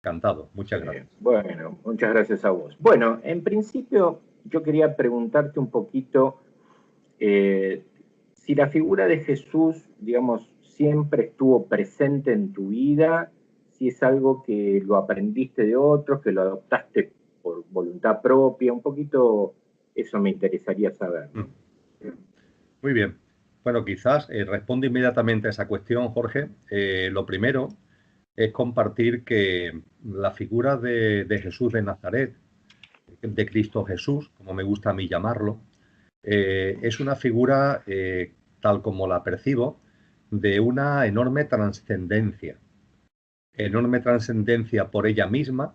Encantado, muchas gracias. Bueno, muchas gracias a vos. Bueno, en principio yo quería preguntarte un poquito si la figura de Jesús, digamos, siempre estuvo presente en tu vida, si es algo que lo aprendiste de otros, que lo adoptaste por voluntad propia, un poquito eso me interesaría saber, ¿no? Muy bien. Bueno, quizás respondo inmediatamente a esa cuestión, Jorge. Lo primero es compartir que la figura de Jesús de Nazaret, de Cristo Jesús, como me gusta a mí llamarlo, es una figura, tal como la percibo, de una enorme trascendencia por ella misma,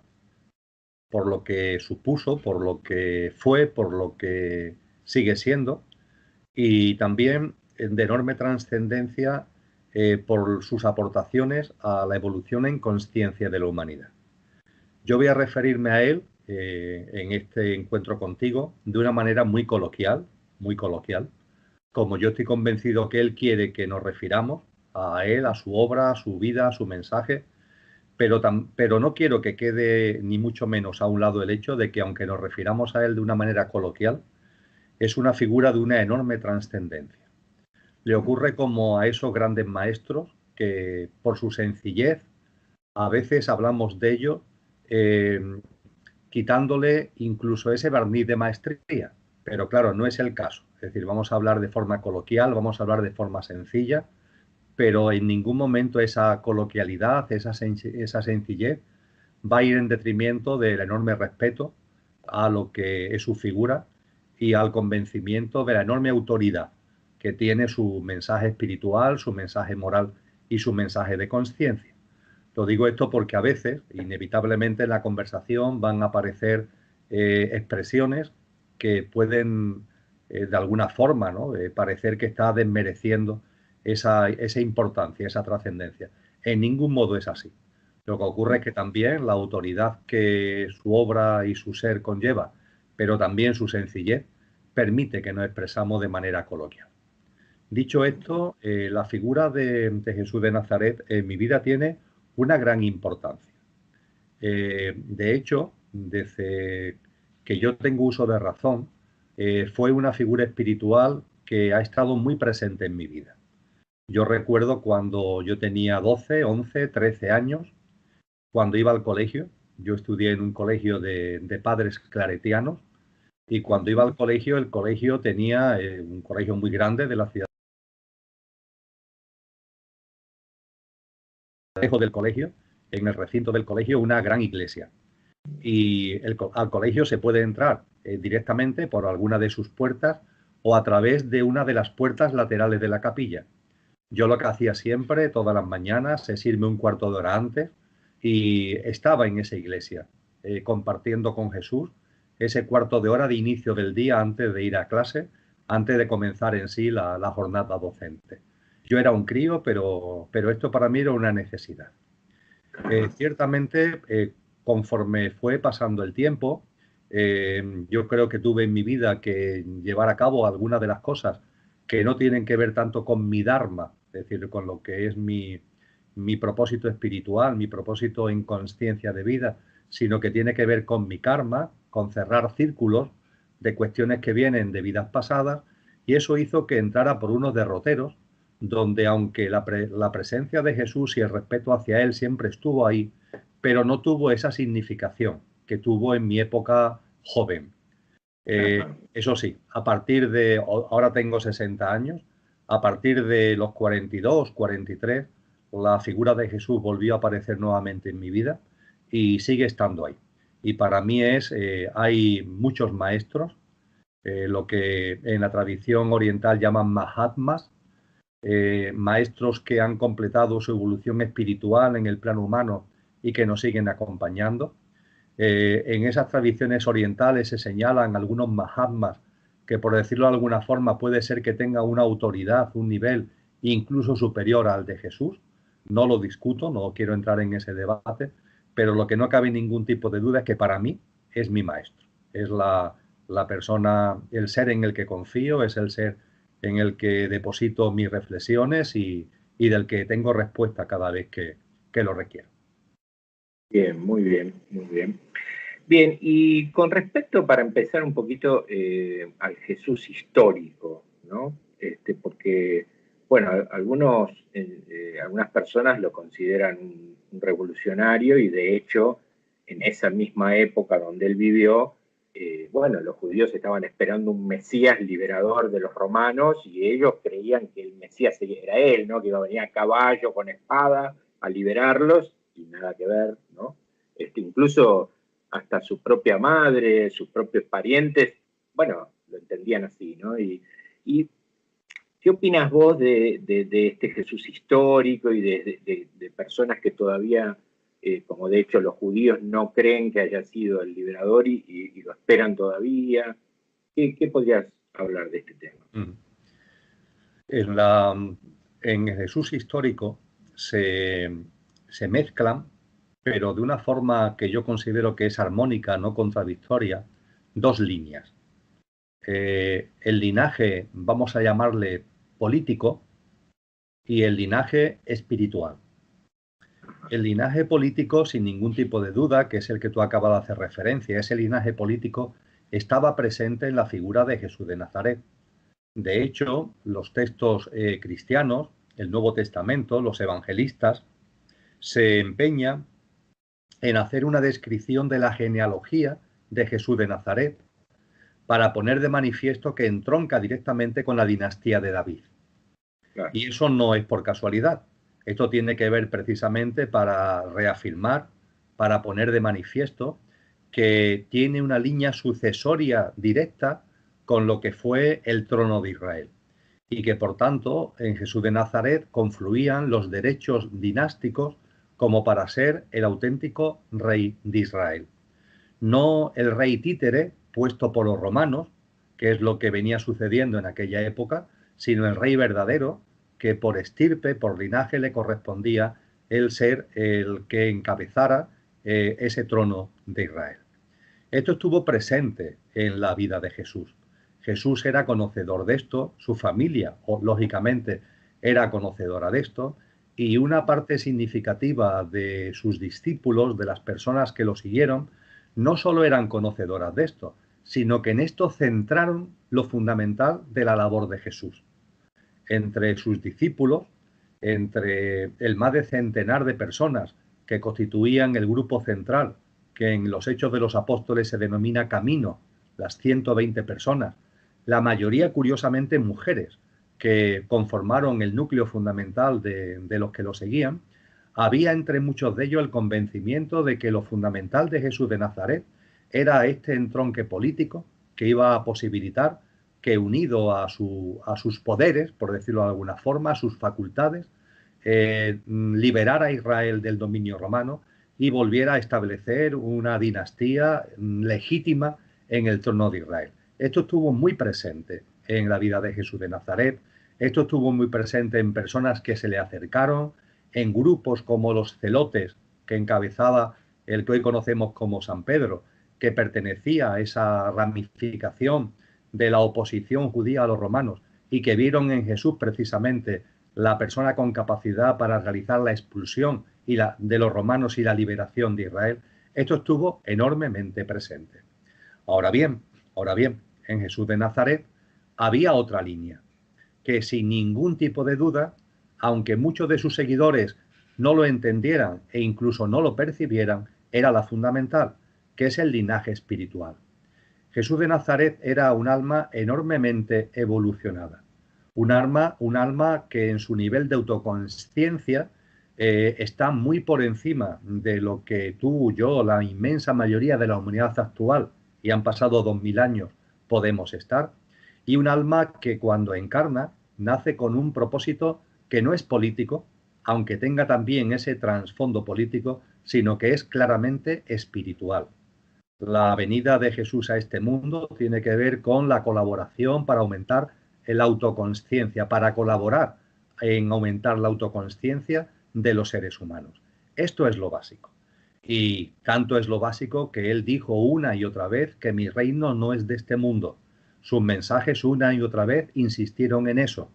por lo que supuso, por lo que fue, por lo que sigue siendo, y también de enorme trascendencia por sus aportaciones a la evolución en conciencia de la humanidad. Yo voy a referirme a él en este encuentro contigo de una manera muy coloquial, como yo estoy convencido que él quiere que nos refiramos a él, a su obra, a su vida, a su mensaje, pero no quiero que quede ni mucho menos a un lado el hecho de que aunque nos refiramos a él de una manera coloquial, es una figura de una enorme trascendencia. Le ocurre como a esos grandes maestros que por su sencillez a veces hablamos de ello eh, quitándole incluso ese barniz de maestría. Pero claro, no es el caso. Es decir, vamos a hablar de forma coloquial, vamos a hablar de forma sencilla, pero en ningún momento esa coloquialidad, esa sencillez va a ir en detrimento del enorme respeto a lo que es su figura y al convencimiento de la enorme autoridad que tiene su mensaje espiritual, su mensaje moral y su mensaje de conciencia. Lo digo esto porque a veces, inevitablemente, en la conversación van a aparecer expresiones que pueden, de alguna forma, ¿no? Parecer que está desmereciendo esa importancia, esa trascendencia. En ningún modo es así. Lo que ocurre es que también la autoridad que su obra y su ser conlleva, pero también su sencillez, permite que nos expresamos de manera coloquial. Dicho esto, la figura de Jesús de Nazaret en mi vida tiene una gran importancia. De hecho, desde que yo tengo uso de razón, fue una figura espiritual que ha estado muy presente en mi vida. Yo recuerdo cuando yo tenía 12, 11, 13 años, cuando iba al colegio. Yo estudié en un colegio de padres claretianos y cuando iba al colegio, el colegio tenía un colegio muy grande de la ciudad. Lejos del colegio, en el recinto del colegio, una gran iglesia. Y al colegio se puede entrar directamente por alguna de sus puertas o a través de una de las puertas laterales de la capilla. Yo lo que hacía siempre, todas las mañanas, es irme un cuarto de hora antes y estaba en esa iglesia, compartiendo con Jesús ese cuarto de hora de inicio del día antes de ir a clase, antes de comenzar en sí la jornada docente. Yo era un crío, pero esto para mí era una necesidad. Ciertamente, conforme fue pasando el tiempo, yo creo que tuve en mi vida que llevar a cabo algunas de las cosas que no tienen que ver tanto con mi dharma, es decir, con lo que es mi propósito espiritual, mi propósito en conciencia de vida, sino que tiene que ver con mi karma, con cerrar círculos de cuestiones que vienen de vidas pasadas, y eso hizo que entrara por unos derroteros donde aunque la presencia de Jesús y el respeto hacia él siempre estuvo ahí, pero no tuvo esa significación que tuvo en mi época joven. Eso sí, ahora tengo 60 años, a partir de los 42, 43, la figura de Jesús volvió a aparecer nuevamente en mi vida y sigue estando ahí. Y para mí hay muchos maestros, lo que en la tradición oriental llaman mahatmas, maestros que han completado su evolución espiritual en el plano humano y que nos siguen acompañando. En esas tradiciones orientales se señalan algunos mahatmas que, por decirlo de alguna forma, puede ser que tengan una autoridad, un nivel incluso superior al de Jesús. No lo discuto, no quiero entrar en ese debate, pero lo que no cabe ningún tipo de duda es que para mí es mi maestro. Es la persona, el ser en el que confío, es el ser en el que deposito mis reflexiones y del que tengo respuesta cada vez que lo requiero. Bien, muy bien, muy bien. Bien, y con respecto, para empezar un poquito, al Jesús histórico, ¿no? Porque, bueno, algunas personas lo consideran un revolucionario y de hecho, en esa misma época donde él vivió, bueno, los judíos estaban esperando un Mesías liberador de los romanos y ellos creían que el Mesías era él, ¿no? Que iba a venir a caballo con espada a liberarlos y nada que ver, ¿no? Incluso hasta su propia madre, sus propios parientes, bueno, lo entendían así, ¿no? Y ¿qué opinas vos de este Jesús histórico y de personas que todavía, como de hecho los judíos, no creen que haya sido el liberador y lo esperan todavía? ¿Qué podrías hablar de este tema? En, la, en el Jesús histórico se mezclan, pero de una forma que yo considero que es armónica, no contradictoria, dos líneas. El linaje, vamos a llamarle político, y el linaje espiritual. El linaje político, sin ningún tipo de duda, que es el que tú acabas de hacer referencia, ese linaje político estaba presente en la figura de Jesús de Nazaret. De hecho, los textos cristianos, el Nuevo Testamento, los evangelistas, se empeñan en hacer una descripción de la genealogía de Jesús de Nazaret para poner de manifiesto que entronca directamente con la dinastía de David. Claro. Y eso no es por casualidad. Esto tiene que ver precisamente para reafirmar, para poner de manifiesto que tiene una línea sucesoria directa con lo que fue el trono de Israel. Y que por tanto en Jesús de Nazaret confluían los derechos dinásticos como para ser el auténtico rey de Israel. No el rey títere puesto por los romanos, que es lo que venía sucediendo en aquella época, sino el rey verdadero, que por estirpe, por linaje, le correspondía el ser el que encabezara ese trono de Israel. Esto estuvo presente en la vida de Jesús. Jesús era conocedor de esto, su familia, lógicamente, era conocedora de esto, y una parte significativa de sus discípulos, de las personas que lo siguieron, no solo eran conocedoras de esto, sino que en esto centraron lo fundamental de la labor de Jesús. Entre sus discípulos, entre el más de centenar de personas que constituían el grupo central, que en los Hechos de los Apóstoles se denomina Camino, las 120 personas, la mayoría curiosamente mujeres, que conformaron el núcleo fundamental de los que lo seguían, había entre muchos de ellos el convencimiento de que lo fundamental de Jesús de Nazaret era este entronque político que iba a posibilitar que, unido a sus poderes, por decirlo de alguna forma, a sus facultades, liberara a Israel del dominio romano y volviera a establecer una dinastía legítima en el trono de Israel. Esto estuvo muy presente en la vida de Jesús de Nazaret, esto estuvo muy presente en personas que se le acercaron, en grupos como los celotes, que encabezaba el que hoy conocemos como San Pedro, que pertenecía a esa ramificación de la oposición judía a los romanos y que vieron en Jesús precisamente la persona con capacidad para realizar la expulsión de los romanos y la liberación de Israel. Esto estuvo enormemente presente. Ahora bien, en Jesús de Nazaret había otra línea, que sin ningún tipo de duda, aunque muchos de sus seguidores no lo entendieran e incluso no lo percibieran, era la fundamental, que es el linaje espiritual. Jesús de Nazaret era un alma enormemente evolucionada, un alma que en su nivel de autoconsciencia está muy por encima de lo que tú, yo, la inmensa mayoría de la humanidad actual, y han pasado 2000 años, podemos estar, y un alma que cuando encarna nace con un propósito que no es político, aunque tenga también ese trasfondo político, sino que es claramente espiritual. La venida de Jesús a este mundo tiene que ver con la colaboración para aumentar la autoconsciencia, para colaborar en aumentar la autoconsciencia de los seres humanos. Esto es lo básico. Y tanto es lo básico que él dijo una y otra vez que mi reino no es de este mundo. Sus mensajes una y otra vez insistieron en eso,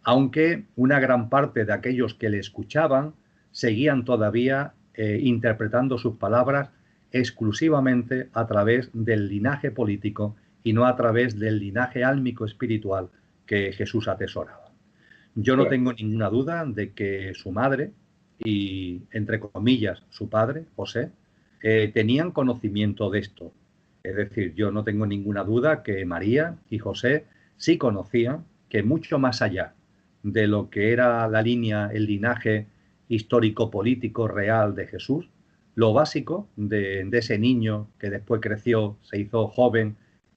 aunque una gran parte de aquellos que le escuchaban seguían todavía interpretando sus palabras exclusivamente a través del linaje político y no a través del linaje álmico espiritual que Jesús atesoraba. Yo no tengo ninguna duda de que su madre y, entre comillas, su padre, José, tenían conocimiento de esto. Es decir, yo no tengo ninguna duda que María y José sí conocían que mucho más allá de lo que era la línea, el linaje histórico-político real de Jesús, lo básico de ese niño que después creció, se hizo joven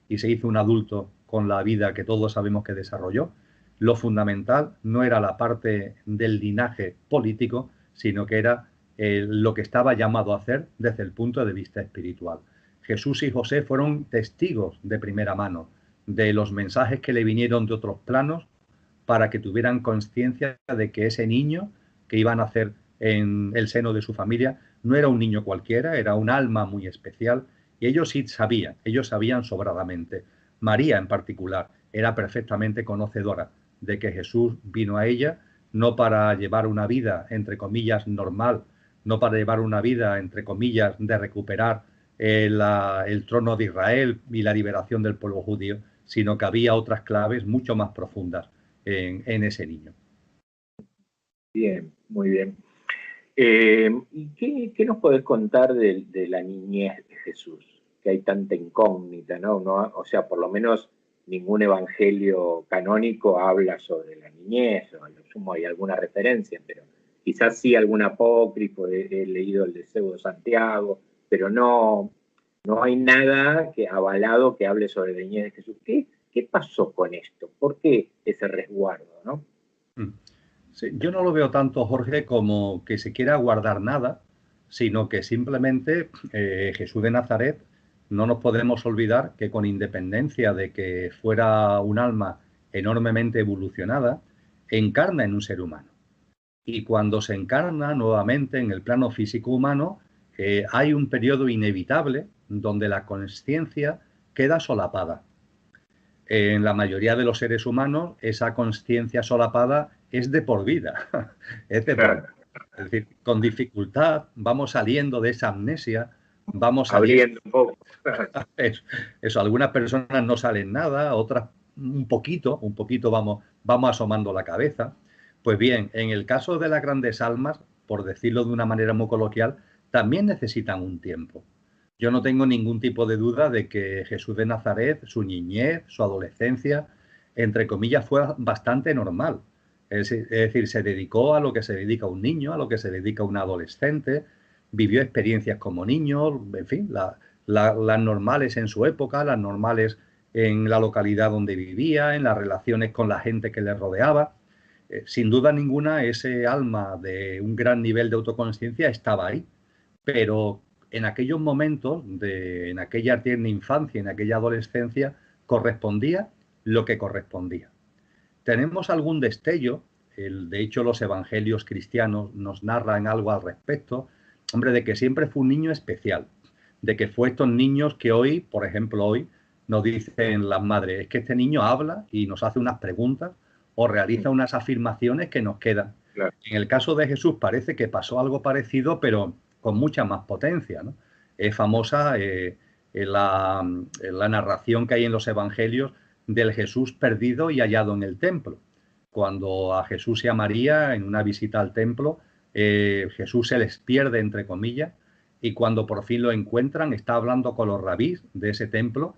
y se hizo un adulto con la vida que todos sabemos que desarrolló, lo fundamental no era la parte del linaje político, sino que era lo que estaba llamado a hacer desde el punto de vista espiritual. Jesús y José fueron testigos de primera mano de los mensajes que le vinieron de otros planos para que tuvieran conciencia de que ese niño que iban a nacer en el seno de su familia no era un niño cualquiera, era un alma muy especial, y ellos sí sabían, ellos sabían sobradamente. María en particular era perfectamente conocedora de que Jesús vino a ella no para llevar una vida, entre comillas, normal, no para llevar una vida, entre comillas, de recuperar el trono de Israel y la liberación del pueblo judío, sino que había otras claves mucho más profundas en ese niño. Bien, muy bien. ¿Y qué nos podés contar de la niñez de Jesús? Que hay tanta incógnita, ¿no? O sea, por lo menos ningún evangelio canónico habla sobre la niñez, o a lo sumo hay alguna referencia, pero quizás sí algún apócrifo, he leído el de Pseudo Santiago, pero no hay nada avalado que hable sobre la niñez de Jesús. ¿Qué pasó con esto? ¿Por qué ese resguardo, no? Sí, yo no lo veo tanto, Jorge, como que se quiera guardar nada, sino que simplemente Jesús de Nazaret, no nos podemos olvidar que con independencia de que fuera un alma enormemente evolucionada, encarna en un ser humano. Y cuando se encarna nuevamente en el plano físico humano, hay un periodo inevitable donde la conciencia queda solapada. En la mayoría de los seres humanos, esa conciencia solapada es de por vida. Es de por vida. Es decir, con dificultad vamos saliendo de esa amnesia, vamos abriendo un poco. Eso, algunas personas no salen nada, otras un poquito vamos asomando la cabeza. Pues bien, en el caso de las grandes almas, por decirlo de una manera muy coloquial, también necesitan un tiempo. Yo no tengo ningún tipo de duda de que Jesús de Nazaret, su niñez, su adolescencia, entre comillas, fue bastante normal. Es decir, se dedicó a lo que se dedica un niño, a lo que se dedica un adolescente, vivió experiencias como niño, en fin, las normales en su época, las normales en la localidad donde vivía, en las relaciones con la gente que le rodeaba. Sin duda ninguna, ese alma de un gran nivel de autoconsciencia estaba ahí, pero en aquellos momentos, en aquella tierna infancia, en aquella adolescencia, correspondía lo que correspondía. Tenemos algún destello, de hecho los evangelios cristianos nos narran algo al respecto, hombre, de que siempre fue un niño especial, de que fue estos niños que hoy, por ejemplo, hoy nos dicen las madres, es que este niño habla y nos hace unas preguntas o realiza unas afirmaciones que nos quedan. Claro. En el caso de Jesús parece que pasó algo parecido, pero con mucha más potencia, ¿no? Es famosa la narración que hay en los evangelios del Jesús perdido y hallado en el templo. Cuando a Jesús y a María, en una visita al templo, Jesús se les pierde, entre comillas, y cuando por fin lo encuentran, está hablando con los rabís de ese templo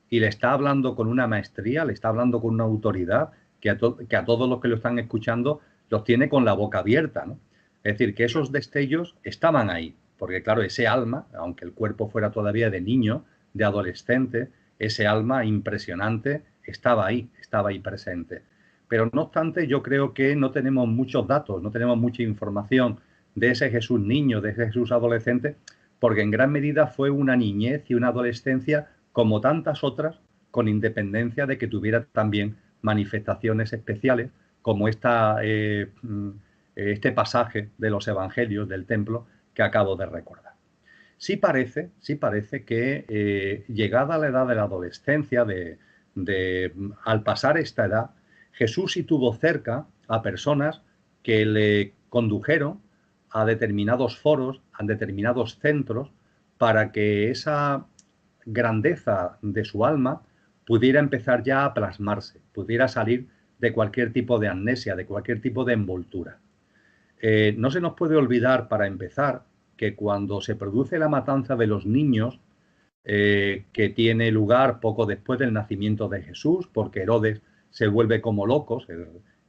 y le está hablando con una maestría, le está hablando con una autoridad que a todos los que lo están escuchando los tiene con la boca abierta, ¿no? Es decir, que esos destellos estaban ahí, porque claro, ese alma, aunque el cuerpo fuera todavía de niño, de adolescente, ese alma impresionante estaba ahí presente. Pero no obstante, yo creo que no tenemos muchos datos, no tenemos mucha información de ese Jesús niño, de ese Jesús adolescente, porque en gran medida fue una niñez y una adolescencia como tantas otras, con independencia de que tuviera también manifestaciones especiales, como este pasaje de los evangelios del templo que acabo de recordar. Sí parece que llegada a la edad de la adolescencia, al pasar esta edad, Jesús sí tuvo cerca a personas que le condujeron a determinados foros, a determinados centros, para que esa grandeza de su alma pudiera empezar ya a plasmarse, pudiera salir de cualquier tipo de amnesia, de cualquier tipo de envoltura. No se nos puede olvidar, para empezar, que cuando se produce la matanza de los niños, que tiene lugar poco después del nacimiento de Jesús, porque Herodes se vuelve como locos,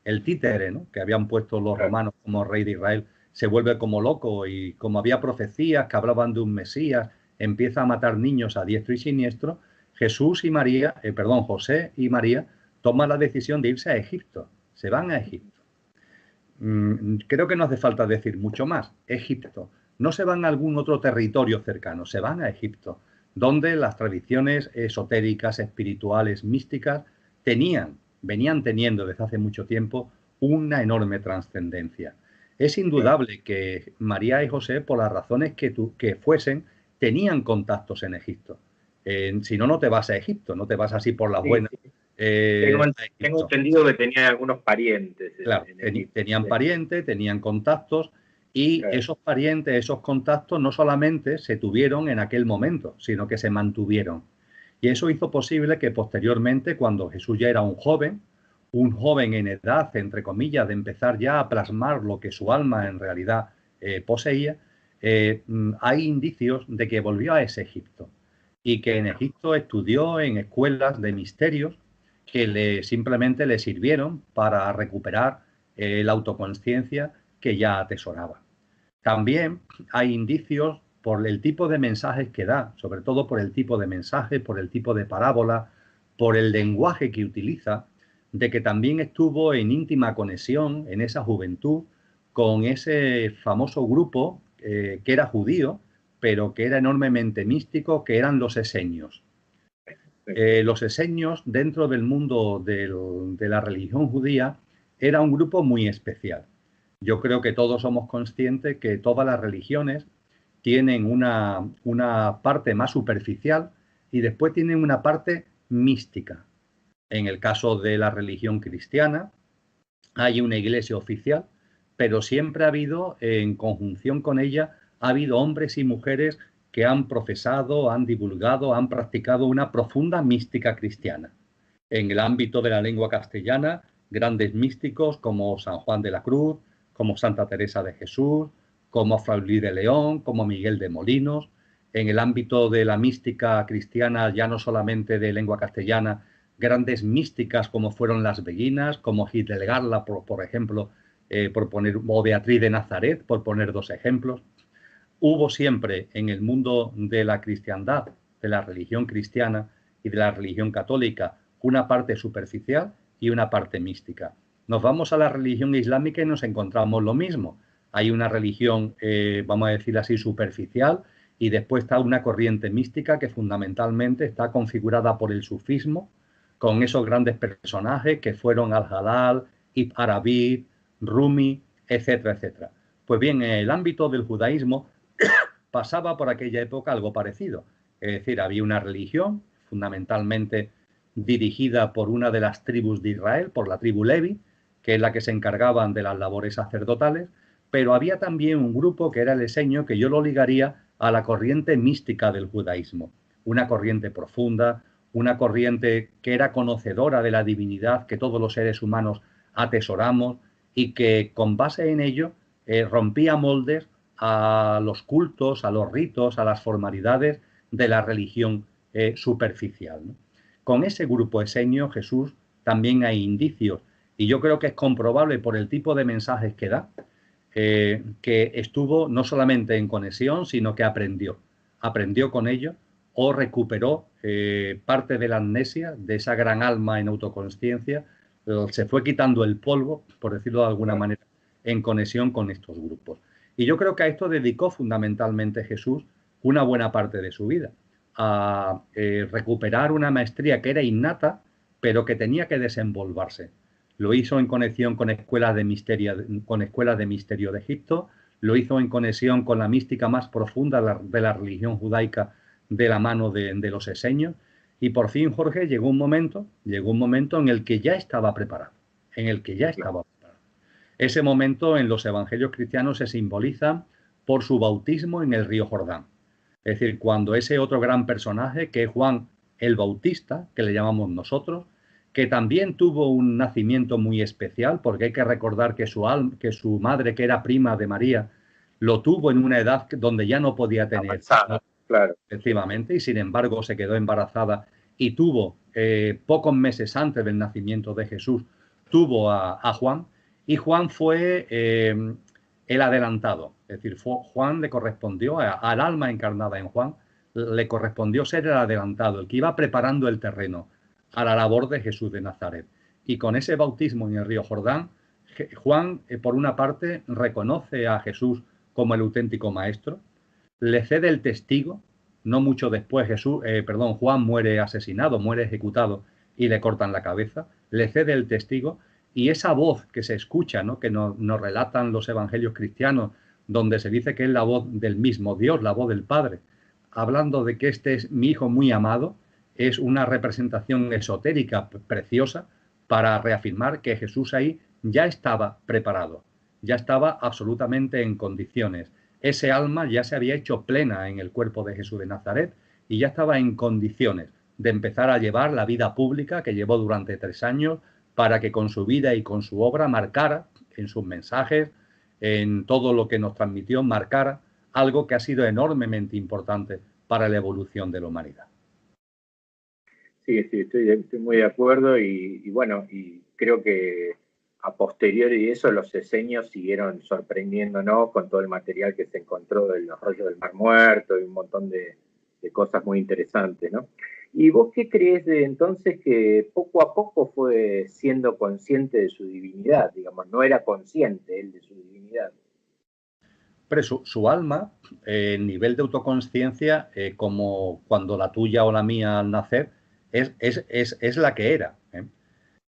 el títere, ¿no?, que habían puesto los romanos como rey de Israel, se vuelve como loco, y como había profecías que hablaban de un Mesías, empieza a matar niños a diestro y siniestro. José y María toman la decisión de irse a Egipto, se van a Egipto. Creo que no hace falta decir mucho más. Egipto. No se van a algún otro territorio cercano, se van a Egipto, donde las tradiciones esotéricas, espirituales, místicas, venían teniendo desde hace mucho tiempo una enorme trascendencia. Es indudable que María y José, por las razones que fuesen, tenían contactos en Egipto. Si no, no te vas a Egipto, no te vas así por las buenas. Tengo entendido que tenían algunos parientes. Claro, tenían parientes, tenían contactos, y esos parientes, esos contactos no solamente se tuvieron en aquel momento, sino que se mantuvieron. Y eso hizo posible que posteriormente, cuando Jesús ya era un joven en edad, entre comillas, de empezar ya a plasmar lo que su alma en realidad poseía, hay indicios de que volvió a ese Egipto, y que en Egipto estudió en escuelas de misterios que simplemente le sirvieron para recuperar la autoconsciencia que ya atesoraba. También hay indicios por el tipo de mensajes que da, sobre todo por el tipo de mensaje, por el tipo de parábola, por el lenguaje que utiliza, de que también estuvo en íntima conexión en esa juventud con ese famoso grupo que era judío, pero que era enormemente místico, que eran los esenios. Los esenios, dentro del mundo de la religión judía, era un grupo muy especial. Yo creo que todos somos conscientes que todas las religiones tienen una parte más superficial y después tienen una parte mística. En el caso de la religión cristiana, hay una iglesia oficial, pero siempre ha habido, en conjunción con ella, ha habido hombres y mujeres que han profesado, han divulgado, han practicado una profunda mística cristiana. En el ámbito de la lengua castellana, grandes místicos como San Juan de la Cruz, como Santa Teresa de Jesús, como Fray Luis de León, como Miguel de Molinos. En el ámbito de la mística cristiana, ya no solamente de lengua castellana, grandes místicas como fueron las Beguinas, como Hildegard, por ejemplo, o Beatriz de Nazaret, por poner dos ejemplos. Hubo siempre en el mundo de la cristiandad, de la religión cristiana y de la religión católica, una parte superficial y una parte mística. Nos vamos a la religión islámica y nos encontramos lo mismo. Hay una religión, vamos a decir así, superficial, y después está una corriente mística que fundamentalmente está configurada por el sufismo, con esos grandes personajes que fueron Al-Halal, Ibn Arabi, Rumi, etcétera, etcétera. Pues bien, en el ámbito del judaísmo pasaba por aquella época algo parecido. Es decir, había una religión fundamentalmente dirigida por una de las tribus de Israel, por la tribu Levi, que es la que se encargaban de las labores sacerdotales, pero había también un grupo que era el esenio, que yo lo ligaría a la corriente mística del judaísmo, una corriente profunda, una corriente que era conocedora de la divinidad que todos los seres humanos atesoramos, y que con base en ello rompía moldes a los cultos, a los ritos, a las formalidades de la religión superficial, ¿no? Con ese grupo esenio, Jesús, también hay indicios, y yo creo que es comprobable por el tipo de mensajes que da, que estuvo no solamente en conexión, sino que aprendió con ello, o recuperó parte de la amnesia, de esa gran alma en autoconsciencia, se fue quitando el polvo, por decirlo de alguna manera, en conexión con estos grupos. Y yo creo que a esto dedicó fundamentalmente Jesús una buena parte de su vida, a recuperar una maestría que era innata, pero que tenía que desenvolverse. Lo hizo en conexión con escuelas de misterio de Egipto, lo hizo en conexión con la mística más profunda de la religión judaica, de la mano de los esenios, y por fin, Jorge, llegó un momento en el que ya estaba preparado, Ese momento en los evangelios cristianos se simboliza por su bautismo en el río Jordán. Es decir, cuando ese otro gran personaje, que es Juan el Bautista, que le llamamos nosotros, que también tuvo un nacimiento muy especial, porque hay que recordar que su madre, que era prima de María, lo tuvo en una edad donde ya no podía tener avanzada, claro. efectivamente, y sin embargo se quedó embarazada y tuvo, pocos meses antes del nacimiento de Jesús, tuvo a Juan, y Juan fue el adelantado. Es decir, Juan le correspondió, al alma encarnada en Juan, le correspondió ser el adelantado, el que iba preparando el terreno a la labor de Jesús de Nazaret. Y con ese bautismo en el río Jordán, Juan, por una parte, reconoce a Jesús como el auténtico maestro, le cede el testigo. No mucho después Juan muere asesinado, muere ejecutado y le cortan la cabeza, le cede el testigo, y esa voz que se escucha, ¿no?, que nos relatan los evangelios cristianos, donde se dice que es la voz del mismo Dios, la voz del Padre, hablando de que este es mi hijo muy amado, es una representación esotérica preciosa para reafirmar que Jesús ahí ya estaba preparado, ya estaba absolutamente en condiciones. Ese alma ya se había hecho plena en el cuerpo de Jesús de Nazaret y ya estaba en condiciones de empezar a llevar la vida pública que llevó durante 3 años, para que con su vida y con su obra marcara, en sus mensajes, en todo lo que nos transmitió, marcara algo que ha sido enormemente importante para la evolución de la humanidad. Sí, estoy muy de acuerdo y bueno, y creo que a posteriori de eso los esenios siguieron sorprendiéndonos con todo el material que se encontró de los rollos del Mar Muerto y un montón de cosas muy interesantes, ¿no? ¿Y vos qué crees de entonces que poco a poco fue siendo consciente de su divinidad? Digamos, no era consciente él de su divinidad. Pero su alma, el nivel de autoconsciencia, como cuando la tuya o la mía al nacer, es la que era.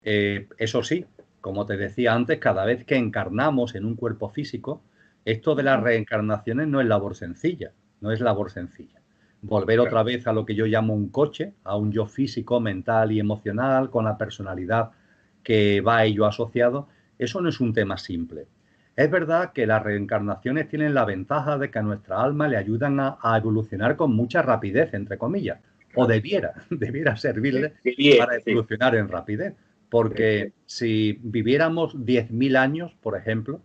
Eso sí, como te decía antes, cada vez que encarnamos en un cuerpo físico, esto de las reencarnaciones no es labor sencilla, no es labor sencilla. Volver otra vez a lo que yo llamo un coche, a un yo físico, mental y emocional, con la personalidad que va a ello asociado, eso no es un tema simple. Es verdad que las reencarnaciones tienen la ventaja de que a nuestra alma le ayudan a evolucionar con mucha rapidez, entre comillas, o debiera servirle para evolucionar en rapidez. Porque si viviéramos 10.000 años, por ejemplo,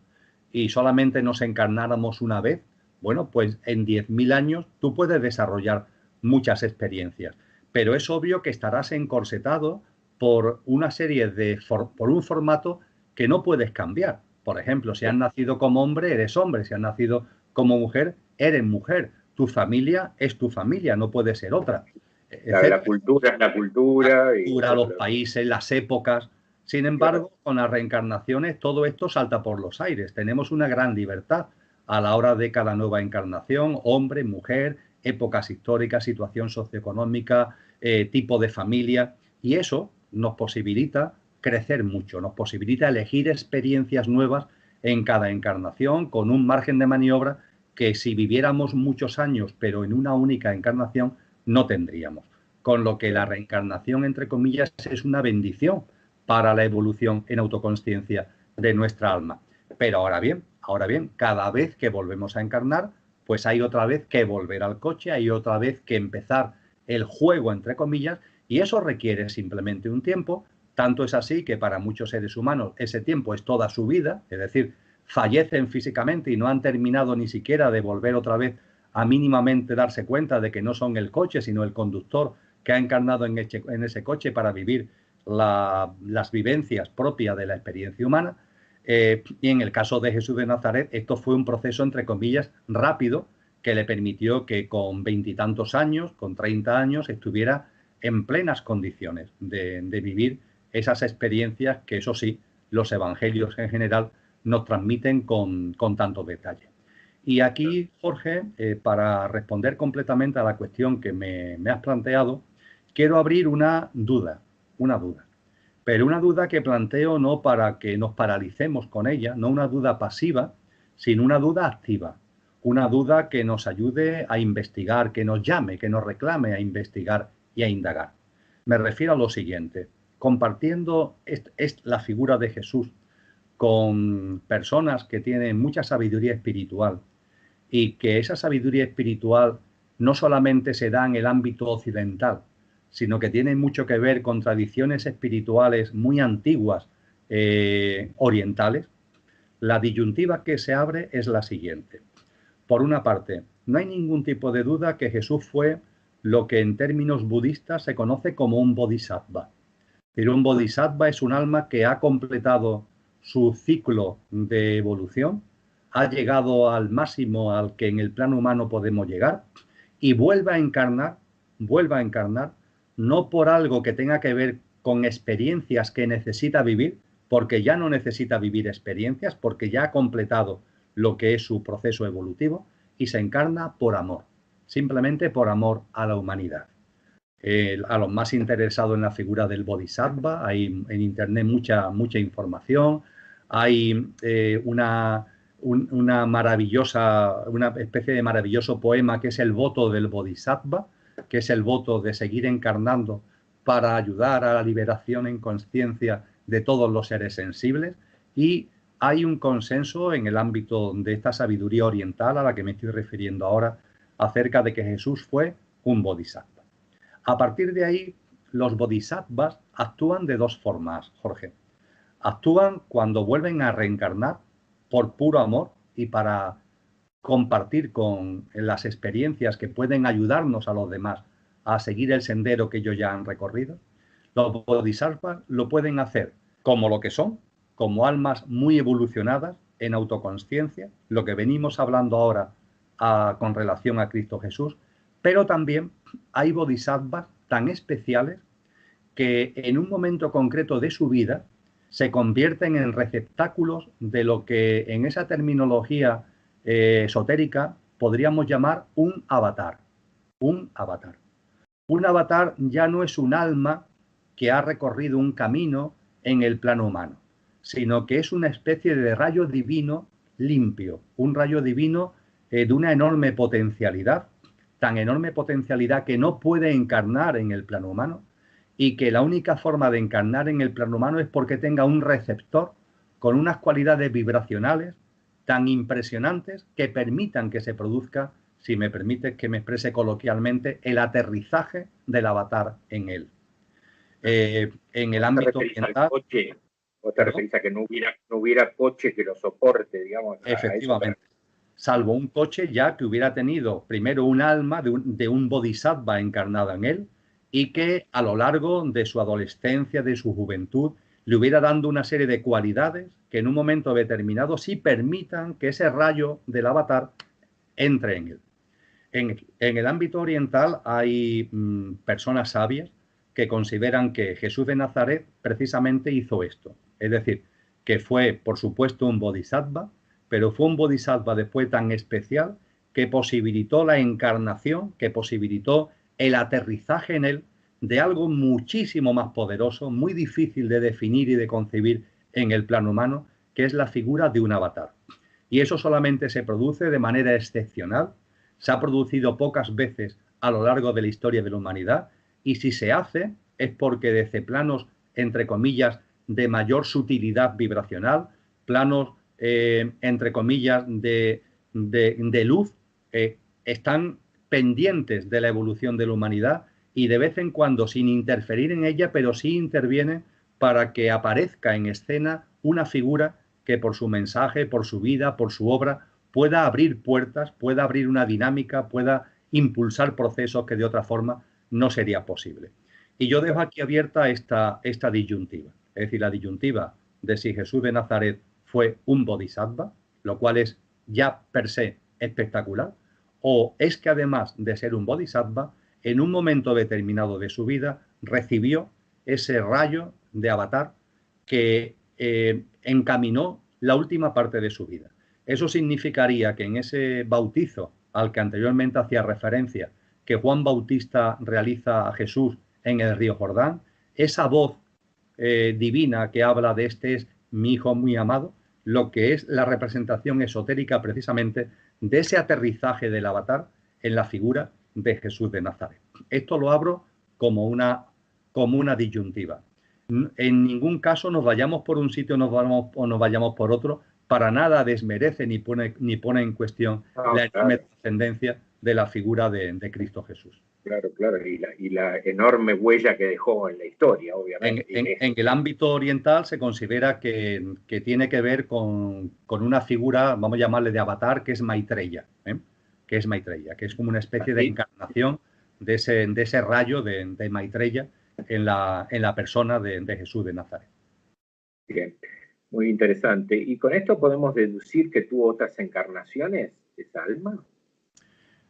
y solamente nos encarnáramos una vez, bueno, pues en 10.000 años tú puedes desarrollar muchas experiencias, pero es obvio que estarás encorsetado por una serie por un formato que no puedes cambiar. Por ejemplo, si has nacido como hombre, eres hombre; si has nacido como mujer, eres mujer. Tu familia es tu familia, no puede ser otra. La cultura es la cultura. Los países, las épocas. Sin embargo, con las reencarnaciones todo esto salta por los aires. Tenemos una gran libertad a la hora de cada nueva encarnación: hombre, mujer, épocas históricas, situación socioeconómica, tipo de familia. Y eso nos posibilita crecer mucho, nos posibilita elegir experiencias nuevas en cada encarnación, con un margen de maniobra que, si viviéramos muchos años pero en una única encarnación, no tendríamos. Con lo que la reencarnación, entre comillas, es una bendición para la evolución en autoconsciencia de nuestra alma. Pero ahora bien, cada vez que volvemos a encarnar, pues hay otra vez que volver al coche, hay otra vez que empezar el juego, entre comillas, y eso requiere simplemente un tiempo. Tanto es así que para muchos seres humanos ese tiempo es toda su vida, es decir, fallecen físicamente y no han terminado ni siquiera de volver otra vez a mínimamente darse cuenta de que no son el coche, sino el conductor que ha encarnado en ese coche para vivir las vivencias propias de la experiencia humana. Y en el caso de Jesús de Nazaret, esto fue un proceso, entre comillas, rápido, que le permitió que con 20 y tantos años, con 30 años, estuviera en plenas condiciones de vivir esas experiencias que, eso sí, los evangelios en general nos transmiten con tanto detalle. Y aquí, Jorge, para responder completamente a la cuestión que me has planteado, quiero abrir una duda, pero una duda que planteo no para que nos paralicemos con ella, no una duda pasiva, sino una duda activa, una duda que nos ayude a investigar, que nos llame, que nos reclame a investigar y a indagar. Me refiero a lo siguiente: compartiendo la figura de Jesús con personas que tienen mucha sabiduría espiritual y que esa sabiduría espiritual no solamente se da en el ámbito occidental, sino que tiene mucho que ver con tradiciones espirituales muy antiguas orientales, la disyuntiva que se abre es la siguiente. Por una parte, no hay ningún tipo de duda que Jesús fue lo que en términos budistas se conoce como un bodhisattva. Pero un bodhisattva es un alma que ha completado su ciclo de evolución, ha llegado al máximo al que en el plano humano podemos llegar y vuelve a encarnar, no por algo que tenga que ver con experiencias que necesita vivir, porque ya no necesita vivir experiencias, porque ya ha completado lo que es su proceso evolutivo y se encarna por amor, simplemente por amor a la humanidad. A los más interesados en la figura del Bodhisattva, hay en internet mucha información, hay una especie de maravilloso poema que es el voto del Bodhisattva, que es el voto de seguir encarnando para ayudar a la liberación en conciencia de todos los seres sensibles, y hay un consenso en el ámbito de esta sabiduría oriental a la que me estoy refiriendo ahora, acerca de que Jesús fue un Bodhisattva. A partir de ahí, los bodhisattvas actúan de dos formas, Jorge. Actúan cuando vuelven a reencarnar por puro amor y para compartir con las experiencias que pueden ayudarnos a los demás a seguir el sendero que ellos ya han recorrido. Los bodhisattvas lo pueden hacer como lo que son, como almas muy evolucionadas en autoconsciencia, lo que venimos hablando ahora con relación a Cristo Jesús, pero también hay bodhisattvas tan especiales que en un momento concreto de su vida se convierten en receptáculos de lo que en esa terminología esotérica podríamos llamar un avatar. Un avatar. Un avatar ya no es un alma que ha recorrido un camino en el plano humano, sino que es una especie de rayo divino limpio, un rayo divino de una enorme potencialidad, tan enorme potencialidad que no puede encarnar en el plano humano, y que la única forma de encarnar en el plano humano es porque tenga un receptor con unas cualidades vibracionales tan impresionantes que permitan que se produzca, si me permites que me exprese coloquialmente, el aterrizaje del avatar en él. En el ámbito oriental... ¿O te referís a que no hubiera coche que lo soporte, digamos? Efectivamente. Salvo un coche ya que hubiera tenido primero un alma de un bodhisattva encarnada en él, y que a lo largo de su adolescencia, de su juventud, le hubiera dando una serie de cualidades que en un momento determinado sí permitan que ese rayo del avatar entre en él. En el ámbito oriental hay personas sabias que consideran que Jesús de Nazaret precisamente hizo esto. Es decir, que fue, por supuesto, un bodhisattva, pero fue un bodhisattva después tan especial que posibilitó la encarnación, que posibilitó el aterrizaje en él de algo muchísimo más poderoso, muy difícil de definir y de concebir en el plano humano, que es la figura de un avatar. Y eso solamente se produce de manera excepcional, se ha producido pocas veces a lo largo de la historia de la humanidad, y si se hace es porque desde planos, entre comillas, de mayor sutilidad vibracional, planos, entre comillas, de luz, están pendientes de la evolución de la humanidad y de vez en cuando, sin interferir en ella, pero sí intervienen para que aparezca en escena una figura que por su mensaje, por su vida, por su obra, pueda abrir puertas, pueda abrir una dinámica, pueda impulsar procesos que de otra forma no sería posible. Y yo dejo aquí abierta esta disyuntiva. Es decir, la disyuntiva de si Jesús de Nazaret fue un bodhisattva, lo cual es ya per se espectacular, o es que además de ser un bodhisattva, en un momento determinado de su vida recibió ese rayo de avatar que encaminó la última parte de su vida. Eso significaría que en ese bautizo al que anteriormente hacía referencia, que Juan Bautista realiza a Jesús en el río Jordán, esa voz divina que habla de este es mi hijo muy amado, lo que es la representación esotérica precisamente de ese aterrizaje del avatar en la figura de Jesús de Nazaret. Esto lo abro como una disyuntiva. En ningún caso nos vayamos por un sitio o nos vayamos por otro, para nada desmerece ni pone en cuestión No, la enorme claro, trascendencia de la figura de Cristo Jesús. claro, claro. Y la enorme huella que dejó en la historia, En, obviamente. en, en el ámbito oriental se considera que tiene que ver con una figura, vamos a llamarle de avatar, que es Maitreya, ¿eh? Que es Maitreya, que es como una especie de ¿Así? encarnación de ese rayo de Maitreya en la persona de Jesús de Nazaret. Bien, muy interesante. ¿Y con esto podemos deducir que tuvo otras encarnaciones, esa alma?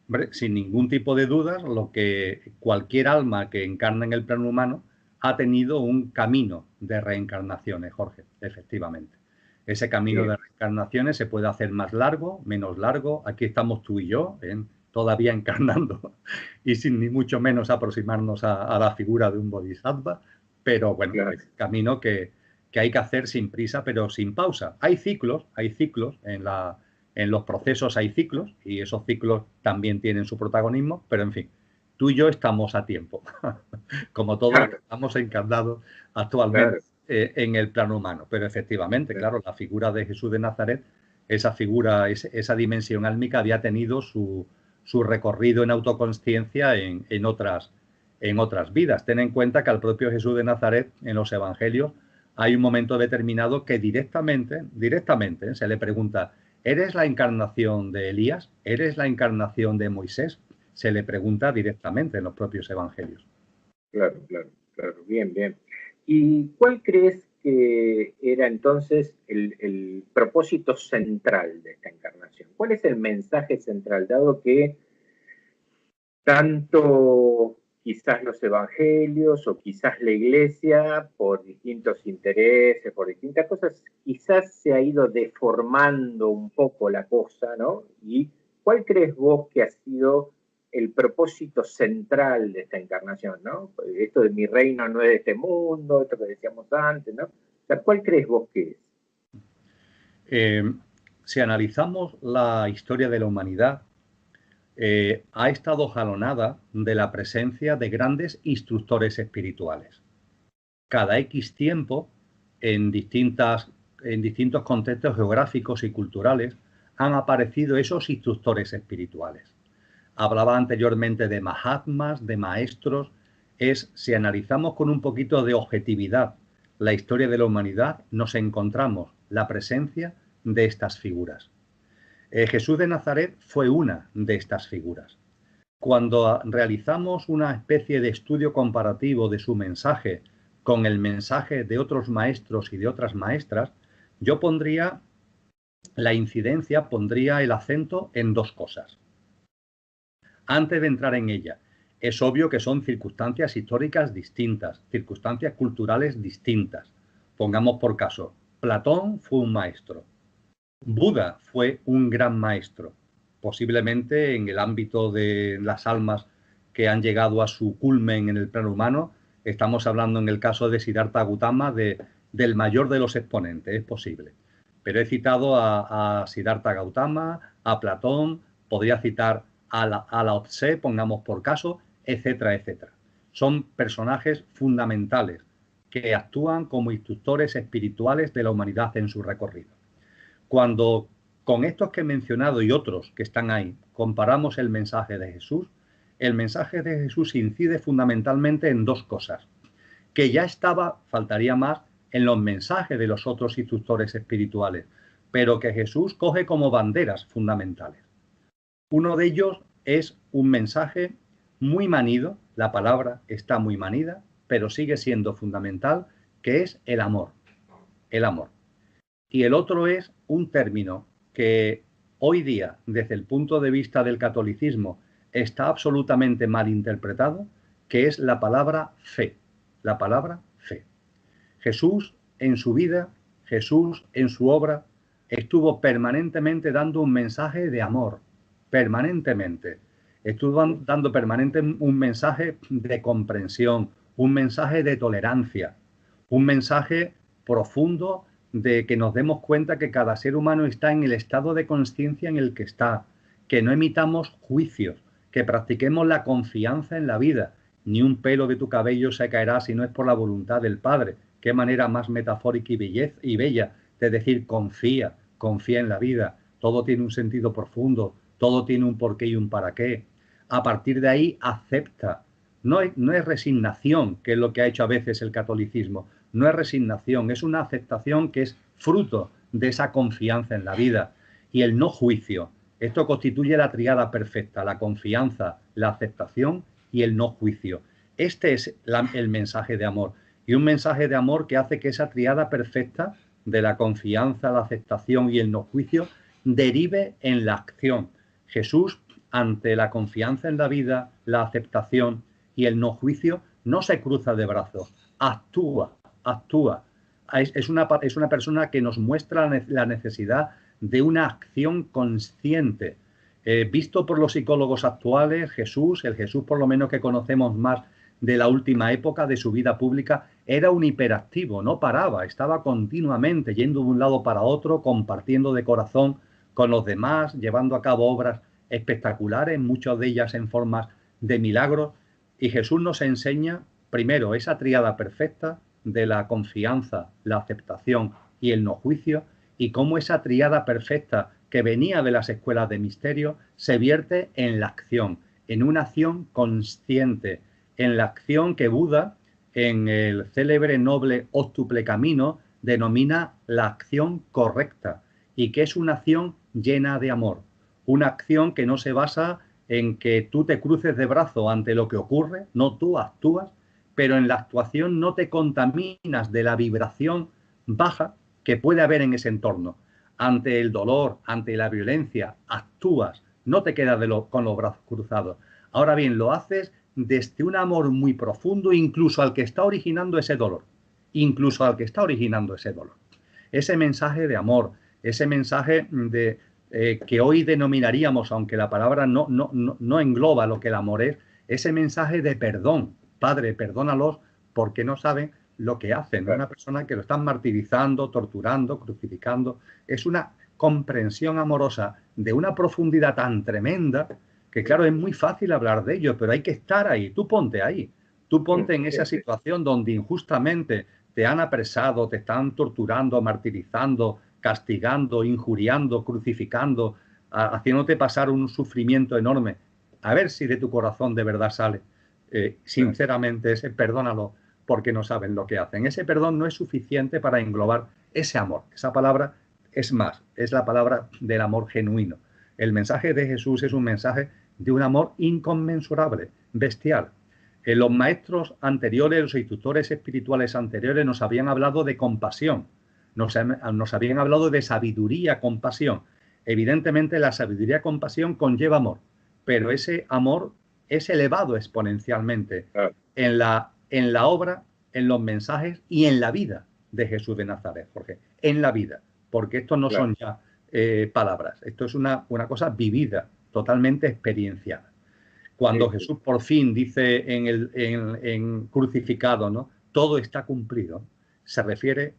Hombre, sin ningún tipo de dudas, lo que cualquier alma que encarna en el plano humano ha tenido un camino de reencarnaciones, Jorge, efectivamente. Ese camino Bien, de reencarnaciones se puede hacer más largo, menos largo. Aquí estamos tú y yo, todavía encarnando y sin ni mucho menos aproximarnos a la figura de un bodhisattva, pero bueno, claro. es un camino que hay que hacer sin prisa, pero sin pausa. Hay ciclos en los procesos hay ciclos y esos ciclos también tienen su protagonismo, pero en fin, tú y yo estamos a tiempo, como todos los que Claro, estamos encarnados actualmente claro, en el plano humano. Pero efectivamente, claro. claro, la figura de Jesús de Nazaret, esa figura, esa dimensión álmica había tenido su recorrido en autoconsciencia en otras vidas. Ten en cuenta que al propio Jesús de Nazaret en los evangelios hay un momento determinado que directamente se le pregunta: ¿eres la encarnación de Elías? ¿Eres la encarnación de Moisés? Se le pregunta directamente en los propios evangelios. Claro, claro, claro. Bien, bien. ¿Y cuál crees que era entonces el propósito central de esta encarnación? ¿Cuál es el mensaje central, dado que tanto quizás los evangelios o quizás la iglesia, por distintos intereses, por distintas cosas, quizás se ha ido deformando un poco la cosa, ¿no? ¿Y cuál crees vos que ha sido el propósito central de esta encarnación, ¿no? Esto de mi reino no es de este mundo, esto que decíamos antes, ¿no? O sea, ¿cuál crees vos que es? Eh, si analizamos la historia de la humanidad, ha estado jalonada de la presencia de grandes instructores espirituales. Cada X tiempo, en, en distintos contextos geográficos y culturales, han aparecido esos instructores espirituales. Hablaba anteriormente de Mahatmas, de maestros. Si analizamos con un poquito de objetividad la historia de la humanidad, nos encontramos la presencia de estas figuras. Jesús de Nazaret fue una de estas figuras. Cuando realizamos una especie de estudio comparativo de su mensaje con el mensaje de otros maestros y de otras maestras, yo pondría la incidencia, pondría el acento en dos cosas. Antes de entrar en ella, es obvio que son circunstancias históricas distintas, circunstancias culturales distintas. Pongamos por caso, Platón fue un maestro, Buda fue un gran maestro, posiblemente en el ámbito de las almas que han llegado a su culmen en el plano humano. Estamos hablando en el caso de Siddhartha Gautama del mayor de los exponentes, es posible. Pero he citado a Siddhartha Gautama, a Platón, podría citar a Lao Tse, pongamos por caso, etcétera, etcétera. Son personajes fundamentales que actúan como instructores espirituales de la humanidad en su recorrido. Cuando con estos que he mencionado y otros que están ahí comparamos el mensaje de Jesús, el mensaje de Jesús incide fundamentalmente en dos cosas, que ya estaba, faltaría más, en los mensajes de los otros instructores espirituales, pero que Jesús coge como banderas fundamentales. Uno de ellos es un mensaje muy manido, la palabra está muy manida, pero sigue siendo fundamental, que es el amor. El amor. Y el otro es un término que hoy día, desde el punto de vista del catolicismo, está absolutamente mal interpretado, que es la palabra fe. La palabra fe. Jesús en su vida, Jesús en su obra, estuvo permanentemente dando un mensaje de amor, permanentemente. Estuvo dando permanentemente un mensaje de comprensión, un mensaje de tolerancia, un mensaje profundo de que nos demos cuenta que cada ser humano está en el estado de conciencia en el que está, que no emitamos juicios, que practiquemos la confianza en la vida. Ni un pelo de tu cabello se caerá si no es por la voluntad del Padre, qué manera más metafórica y bella de decir confía, confía en la vida, todo tiene un sentido profundo, todo tiene un porqué y un para qué. A partir de ahí acepta. No es resignación, que es lo que ha hecho a veces el catolicismo, no es resignación, es una aceptación que es fruto de esa confianza en la vida. Y el no juicio, esto constituye la tríada perfecta, la confianza, la aceptación y el no juicio. Este es el mensaje de amor, y un mensaje de amor que hace que esa tríada perfecta de la confianza, la aceptación y el no juicio derive en la acción. Jesús, ante la confianza en la vida, la aceptación y el no juicio, no se cruza de brazos, actúa. Es una persona que nos muestra la necesidad de una acción consciente. Visto por los psicólogos actuales, el Jesús por lo menos que conocemos más de la última época de su vida pública, era un hiperactivo, no paraba, estaba continuamente yendo de un lado para otro, compartiendo de corazón con los demás, llevando a cabo obras espectaculares, muchas de ellas en formas de milagros. Y Jesús nos enseña, primero, esa tríada perfecta de la confianza, la aceptación y el no juicio, y cómo esa tríada perfecta que venía de las escuelas de misterio se vierte en la acción, en una acción consciente, en la acción que Buda, en el célebre noble óctuple camino, denomina la acción correcta, y que es una acción llena de amor, una acción que no se basa en que tú te cruces de brazo ante lo que ocurre, no, tú actúas, pero en la actuación no te contaminas de la vibración baja que puede haber en ese entorno. Ante el dolor, ante la violencia, actúas, no te quedas con los brazos cruzados. Ahora bien, lo haces desde un amor muy profundo, incluso al que está originando ese dolor, Ese mensaje de amor, ese mensaje de que hoy denominaríamos, aunque la palabra no engloba lo que el amor es, ese mensaje de perdón. Padre, perdónalos porque no saben lo que hacen. Una persona que lo están martirizando, torturando, crucificando. Es una comprensión amorosa de una profundidad tan tremenda que, claro, es muy fácil hablar de ello, pero hay que estar ahí. Tú ponte ahí. Tú ponte en esa situación donde injustamente te han apresado, te están torturando, martirizando, castigando, injuriando, crucificando, haciéndote pasar un sufrimiento enorme. A ver si de tu corazón de verdad sale, sinceramente, ese perdónalo porque no saben lo que hacen. Ese perdón no es suficiente para englobar ese amor. Esa palabra es más, es la palabra del amor genuino. El mensaje de Jesús es un mensaje de un amor inconmensurable, bestial. Los maestros anteriores, los instructores espirituales anteriores nos habían hablado de compasión, nos habían hablado de sabiduría, compasión. Evidentemente la sabiduría, compasión conlleva amor, pero ese amor es elevado exponencialmente en la obra, en los mensajes y en la vida de Jesús de Nazaret, Jorge, en la vida, porque esto no son ya palabras, esto es una cosa vivida, totalmente experienciada. Cuando Jesús por fin dice en crucificado, ¿no? Todo está cumplido, se refiere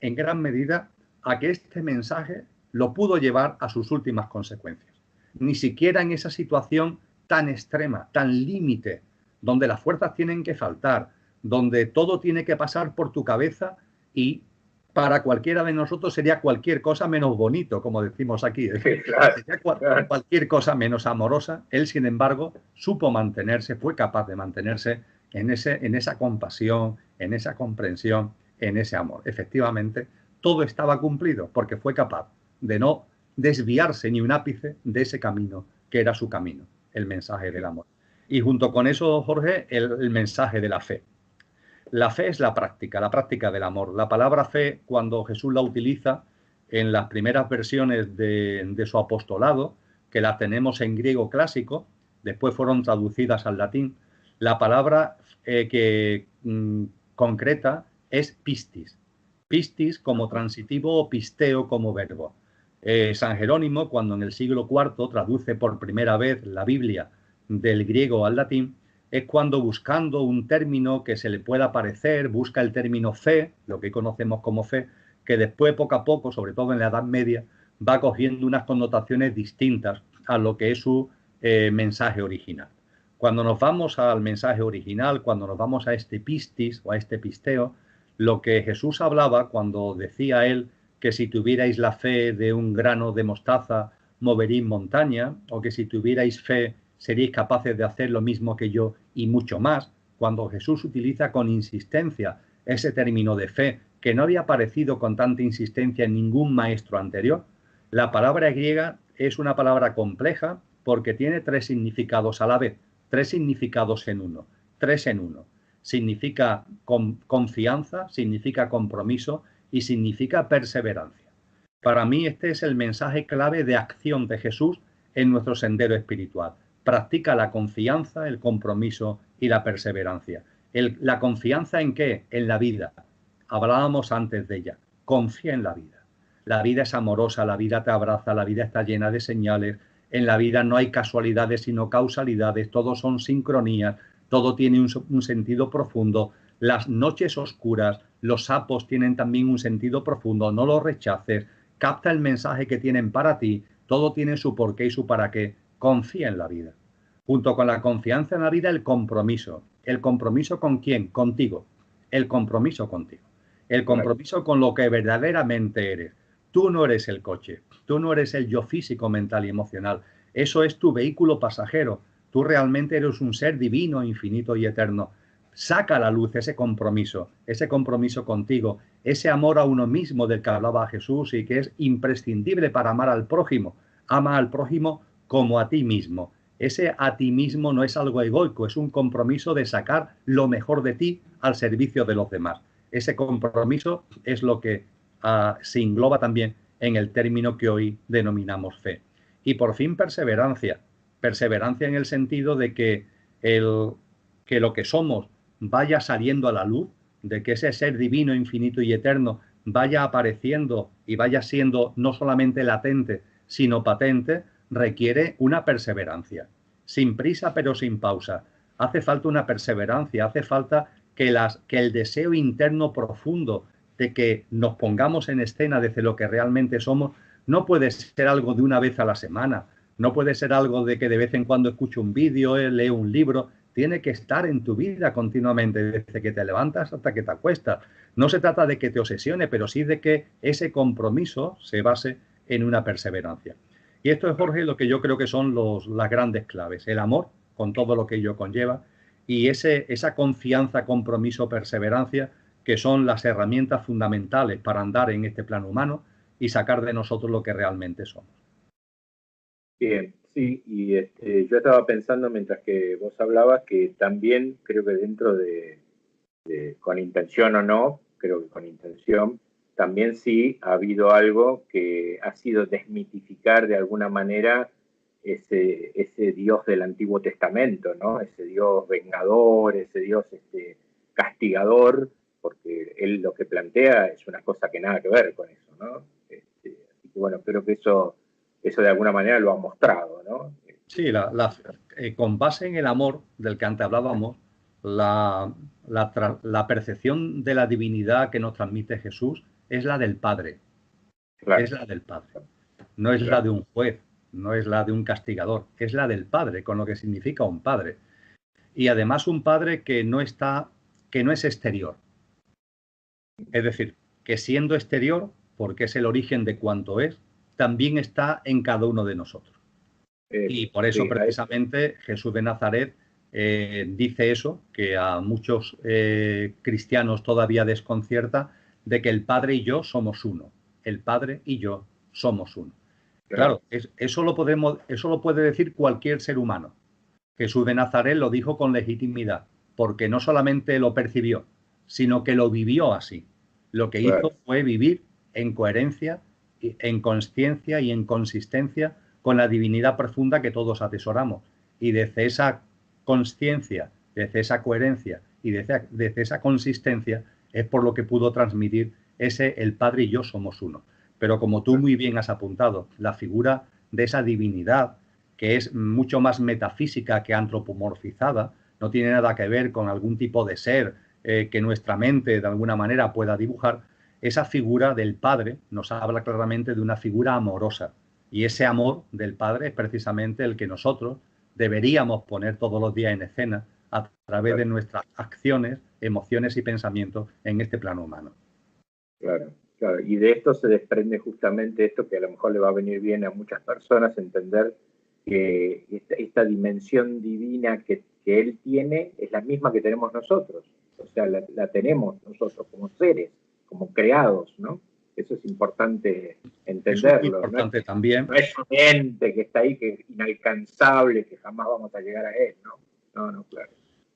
en gran medida a que este mensaje lo pudo llevar a sus últimas consecuencias. Ni siquiera en esa situación tan extrema, tan límite, donde las fuerzas tienen que faltar, donde todo tiene que pasar por tu cabeza y para cualquiera de nosotros sería cualquier cosa menos bonito, como decimos aquí. Sería cualquier cosa menos amorosa. Él, sin embargo, supo mantenerse, fue capaz de mantenerse en esa compasión, en esa comprensión, en ese amor. Efectivamente, todo estaba cumplido porque fue capaz de no desviarse ni un ápice de ese camino que era su camino, el mensaje del amor. Y junto con eso, Jorge, el mensaje de la fe. La fe es la práctica del amor. La palabra fe, cuando Jesús la utiliza en las primeras versiones de su apostolado, que las tenemos en griego clásico, después fueron traducidas al latín, la palabra que concreta es pistis. Pistis como transitivo o pisteo como verbo. San Jerónimo, cuando en el siglo IV traduce por primera vez la Biblia del griego al latín, es cuando, buscando un término que se le pueda parecer, busca el término fe, lo que conocemos como fe, que después, poco a poco, sobre todo en la Edad Media, va cogiendo unas connotaciones distintas a lo que es su mensaje original. Cuando nos vamos al mensaje original, cuando nos vamos a este pistis o a este pisteo, Lo que Jesús hablaba cuando decía él que si tuvierais la fe de un grano de mostaza, moveréis montaña, o que si tuvierais fe seríais capaces de hacer lo mismo que yo y mucho más, cuando Jesús utiliza con insistencia ese término de fe, que no había aparecido con tanta insistencia en ningún maestro anterior. La palabra griega es una palabra compleja porque tiene tres significados a la vez, tres significados en uno, tres en uno. Significa confianza, significa compromiso y significa perseverancia. Para mí este es el mensaje clave de acción de Jesús en nuestro sendero espiritual. Practica la confianza, el compromiso y la perseverancia. ¿La confianza en qué? En la vida. Hablábamos antes de ella. Confía en la vida. La vida es amorosa, la vida te abraza, la vida está llena de señales. En la vida no hay casualidades sino causalidades, todo son sincronías, todo tiene un sentido profundo. Las noches oscuras, los sapos tienen también un sentido profundo, no los rechaces, capta el mensaje que tienen para ti, todo tiene su porqué y su para qué. Confía en la vida. Junto con la confianza en la vida, el compromiso. ¿El compromiso con quién? Contigo. El compromiso contigo. El compromiso con lo que verdaderamente eres. Tú no eres el coche, tú no eres el yo físico, mental y emocional. Eso es tu vehículo pasajero. Tú realmente eres un ser divino, infinito y eterno. Saca a la luz ese compromiso contigo, ese amor a uno mismo del que hablaba Jesús y que es imprescindible para amar al prójimo. Ama al prójimo como a ti mismo. Ese a ti mismo no es algo egoico, es un compromiso de sacar lo mejor de ti al servicio de los demás. Ese compromiso es lo que se engloba también en el término que hoy denominamos fe. Y por fin perseverancia. Perseverancia en el sentido de que lo que somos vaya saliendo a la luz, de que ese ser divino, infinito y eterno vaya apareciendo y vaya siendo no solamente latente, sino patente, requiere una perseverancia. Sin prisa pero sin pausa. Hace falta una perseverancia, hace falta que el deseo interno profundo de que nos pongamos en escena desde lo que realmente somos no puede ser algo de una vez a la semana, no puede ser algo de que de vez en cuando escucho un vídeo, leo un libro. Tiene que estar en tu vida continuamente, desde que te levantas hasta que te acuestas. No se trata de que te obsesione, pero sí de que ese compromiso se base en una perseverancia. Y esto es, Jorge, lo que yo creo que son las grandes claves. El amor, con todo lo que ello conlleva, y esa confianza, compromiso, perseverancia, que son las herramientas fundamentales para andar en este plano humano y sacar de nosotros lo que realmente somos. Bien, sí, y yo estaba pensando mientras que vos hablabas que también creo que dentro con intención o no, creo que con intención, también sí ha habido algo que ha sido desmitificar de alguna manera ese Dios del Antiguo Testamento, ¿no? Ese Dios vengador, ese Dios castigador, porque él lo que plantea es una cosa que nada que ver con eso, ¿no? Así que bueno, creo que eso de alguna manera lo ha mostrado, ¿no? Sí, con base en el amor del que antes hablábamos, la percepción de la divinidad que nos transmite Jesús es la del Padre. Claro. Es la del Padre. No es la de un juez, no es la de un castigador, es la del Padre, con lo que significa un Padre. Y además un Padre que no es exterior. Es decir, que siendo exterior, porque es el origen de cuanto es, también está en cada uno de nosotros. Y por eso precisamente Jesús de Nazaret dice eso, que a muchos cristianos todavía desconcierta, de que el Padre y yo somos uno. El Padre y yo somos uno. Claro, eso lo puede decir cualquier ser humano. Jesús de Nazaret lo dijo con legitimidad, porque no solamente lo percibió, sino que lo vivió así. Lo que hizo fue vivir en coherencia, en consciencia y en consistencia con la divinidad profunda que todos atesoramos. Y desde esa consciencia, desde esa coherencia y desde esa consistencia es por lo que pudo transmitir el Padre y yo somos uno. Pero como tú muy bien has apuntado, la figura de esa divinidad, que es mucho más metafísica que antropomorfizada, no tiene nada que ver con algún tipo de ser que nuestra mente de alguna manera pueda dibujar. Esa figura del Padre nos habla claramente de una figura amorosa, y ese amor del Padre es precisamente el que nosotros deberíamos poner todos los días en escena a través de nuestras acciones, emociones y pensamientos en este plano humano. Claro, claro. Y de esto se desprende justamente esto que a lo mejor le va a venir bien a muchas personas, entender que esta dimensión divina que él tiene es la misma que tenemos nosotros. O sea, la tenemos nosotros como seres, como creados, ¿no? Eso es importante entenderlo. Eso es muy importante también. No es un ente que está ahí, que es inalcanzable, que jamás vamos a llegar a él, ¿no? No, claro.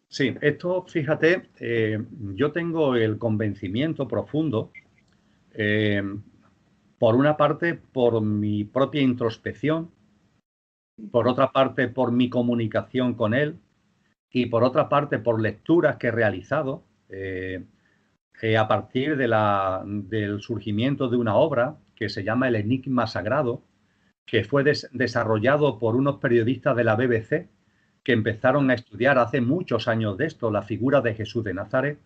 Sí, esto, fíjate, yo tengo el convencimiento profundo, por una parte, por mi propia introspección, por otra parte, por mi comunicación con él y por otra parte, por lecturas que he realizado a partir del surgimiento de una obra que se llama El Enigma Sagrado, que fue desarrollado por unos periodistas de la BBC que empezaron a estudiar hace muchos años de esto, la figura de Jesús de Nazaret.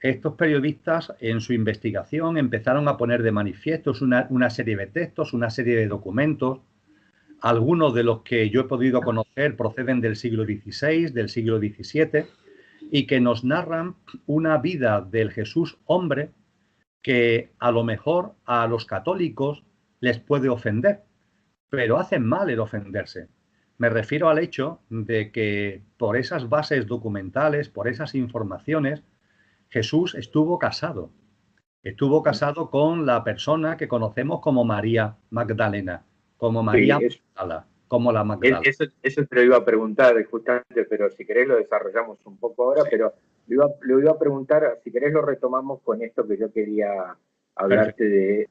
Estos periodistas en su investigación empezaron a poner de manifiesto una serie de textos, una serie de documentos. Algunos de los que yo he podido conocer proceden del siglo XVI, del siglo XVII, y que nos narran una vida del Jesús hombre que a lo mejor a los católicos les puede ofender, pero hacen mal el ofenderse. Me refiero al hecho de que por esas bases documentales, por esas informaciones, Jesús estuvo casado. Estuvo casado con la persona que conocemos como María Magdalena, como María Magdala, como la Magdala. Eso te lo iba a preguntar justamente, pero si querés lo desarrollamos un poco ahora, sí. Pero lo iba a preguntar, si querés lo retomamos con esto que yo quería hablarte de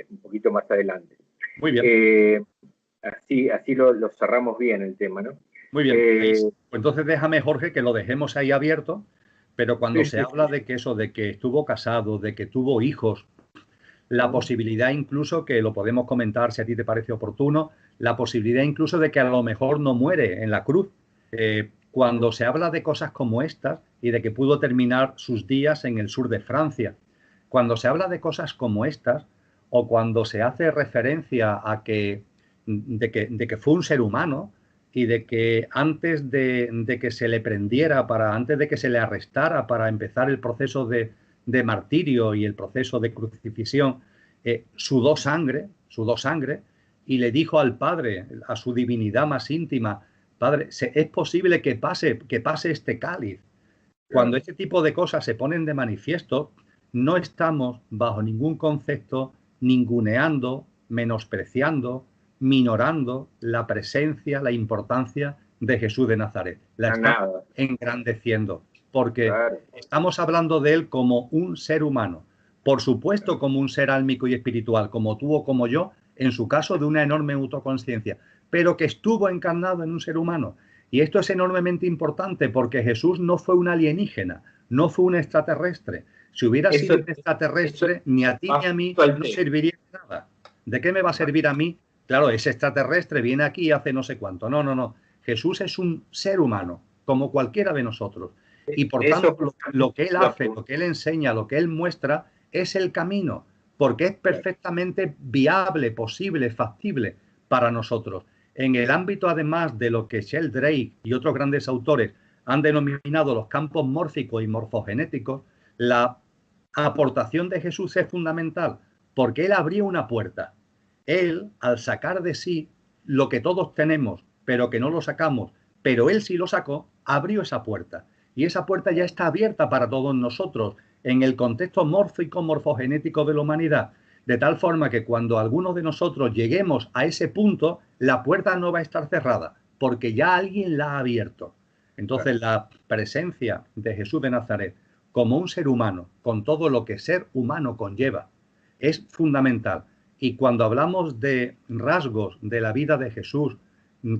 un poquito más adelante. Muy bien. Así lo cerramos bien el tema, ¿no? Muy bien. Pues entonces déjame, Jorge, que lo dejemos ahí abierto, pero cuando se habla de que eso, de que estuvo casado, de que tuvo hijos, la posibilidad incluso, que lo podemos comentar si a ti te parece oportuno, la posibilidad incluso de que a lo mejor no muere en la cruz. Cuando se habla de cosas como estas y de que pudo terminar sus días en el sur de Francia, cuando se habla de cosas como estas, o cuando se hace referencia a de que fue un ser humano y de que antes de que se le prendiera, antes de que se le arrestara para empezar el proceso de martirio y el proceso de crucifixión, sudó sangre y le dijo al Padre, a su divinidad más íntima: Padre, es posible que pase este cáliz. Cuando este tipo de cosas se ponen de manifiesto, no estamos bajo ningún concepto ninguneando, menospreciando, minorando la presencia, la importancia de Jesús de Nazaret. La estamos engrandeciendo, porque estamos hablando de él como un ser humano, por supuesto como un ser álmico y espiritual, como tú o como yo, en su caso de una enorme autoconsciencia, pero que estuvo encarnado en un ser humano. Y esto es enormemente importante porque Jesús no fue un alienígena, no fue un extraterrestre. Si hubiera sido un extraterrestre, ni a ti ni a mí no serviría de nada. ¿De qué me va a servir a mí? Claro, ese extraterrestre viene aquí y hace no sé cuánto. No. Jesús es un ser humano, como cualquiera de nosotros. Y por tanto, lo que él hace, lo que él enseña, lo que él muestra, es el camino, porque es perfectamente viable, posible, factible para nosotros. En el ámbito, además, de lo que Sheldrake y otros grandes autores han denominado los campos mórficos y morfogenéticos, la aportación de Jesús es fundamental, porque él abrió una puerta. Él, al sacar de sí lo que todos tenemos, pero que no lo sacamos, pero él sí lo sacó, abrió esa puerta. Y esa puerta ya está abierta para todos nosotros en el contexto mórfico, morfogenético de la humanidad. De tal forma que cuando algunos de nosotros lleguemos a ese punto, la puerta no va a estar cerrada, porque ya alguien la ha abierto. Entonces, la presencia de Jesús de Nazaret como un ser humano, con todo lo que ser humano conlleva, es fundamental. Y cuando hablamos de rasgos de la vida de Jesús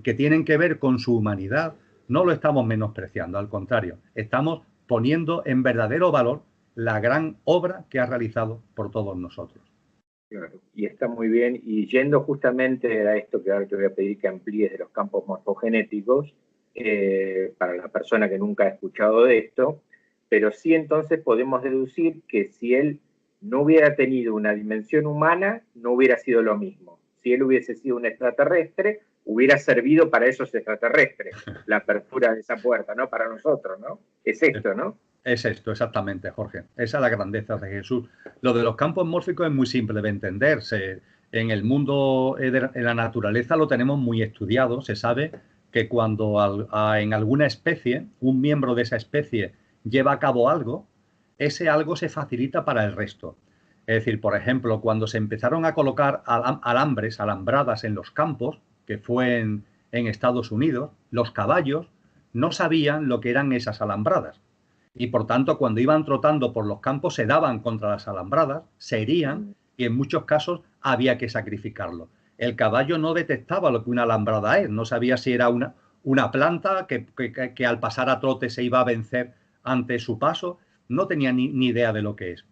que tienen que ver con su humanidad, no lo estamos menospreciando, al contrario, estamos poniendo en verdadero valor la gran obra que ha realizado por todos nosotros. Claro, y está muy bien. Y yendo justamente a esto que ahora te voy a pedir que amplíes de los campos morfogenéticos, para la persona que nunca ha escuchado de esto, pero sí entonces podemos deducir que si él no hubiera tenido una dimensión humana, no hubiera sido lo mismo. Si él hubiese sido un extraterrestre, hubiera servido para esos extraterrestres, la apertura de esa puerta, no para nosotros, ¿no? Es esto, ¿no? Es esto, exactamente, Jorge. Esa es la grandeza de Jesús. Lo de los campos mórficos es muy simple de entenderse. En el mundo, en la naturaleza, lo tenemos muy estudiado. Se sabe que cuando en alguna especie, un miembro de esa especie lleva a cabo algo, ese algo se facilita para el resto. Es decir, por ejemplo, cuando se empezaron a colocar alambres, alambradas en los campos, que fue en Estados Unidos, los caballos no sabían lo que eran esas alambradas y por tanto cuando iban trotando por los campos se daban contra las alambradas, se herían y en muchos casos había que sacrificarlo. El caballo no detectaba lo que una alambrada es, no sabía si era una planta que al pasar a trote se iba a vencer ante su paso, no tenía ni idea de lo que es.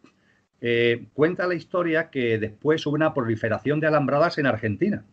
Cuenta la historia que después hubo una proliferación de alambradas en Argentina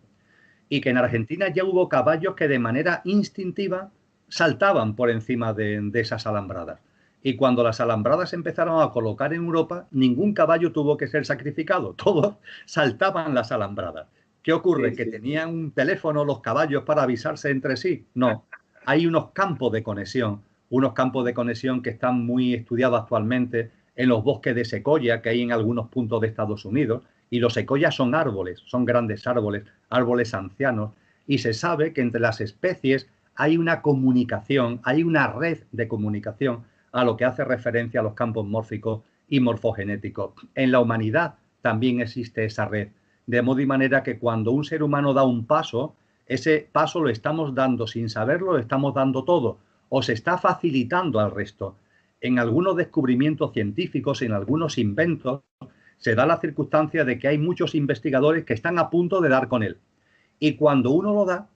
y que en Argentina ya hubo caballos que de manera instintiva saltaban por encima de esas alambradas. Y cuando las alambradas empezaron a colocar en Europa, ningún caballo tuvo que ser sacrificado, todos saltaban las alambradas. ¿Qué ocurre? ¿Que tenían un teléfono los caballos para avisarse entre sí? No, hay unos campos de conexión que están muy estudiados actualmente en los bosques de secoya que hay en algunos puntos de Estados Unidos, y los secoyas son árboles, son grandes árboles, árboles ancianos, y se sabe que entre las especies hay una comunicación, hay una red de comunicación a lo que hace referencia a los campos mórficos y morfogenéticos. En la humanidad también existe esa red, de modo y manera que cuando un ser humano da un paso, ese paso lo estamos dando sin saberlo, lo estamos dando todo, o se está facilitando al resto. En algunos descubrimientos científicos, en algunos inventos, se da la circunstancia de que hay muchos investigadores que están a punto de dar con él. Y cuando uno lo da,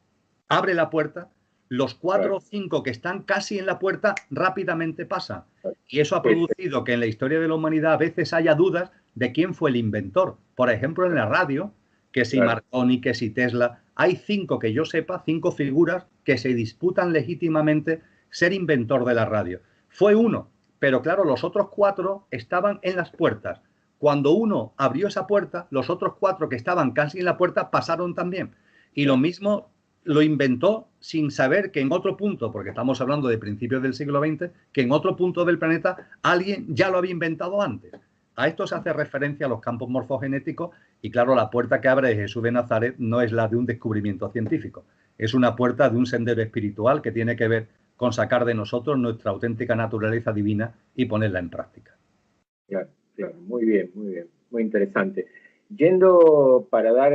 abre la puerta, los 4 o 5 que están casi en la puerta rápidamente pasan. Y eso ha producido que en la historia de la humanidad a veces haya dudas de quién fue el inventor. Por ejemplo, en la radio, que si Marconi, que si Tesla, hay 5 que yo sepa, 5 figuras que se disputan legítimamente ser inventor de la radio. Fue uno, pero claro, los otros 4 estaban en las puertas. Cuando uno abrió esa puerta, los otros 4 que estaban casi en la puerta pasaron también. Y lo mismo lo inventó sin saber que en otro punto, porque estamos hablando de principios del siglo XX, que en otro punto del planeta alguien ya lo había inventado antes. A esto se hace referencia a los campos morfogenéticos y claro, la puerta que abre Jesús de Nazaret no es la de un descubrimiento científico, es una puerta de un sendero espiritual que tiene que ver con sacar de nosotros nuestra auténtica naturaleza divina y ponerla en práctica. Claro, claro, muy bien, muy interesante. Yendo para dar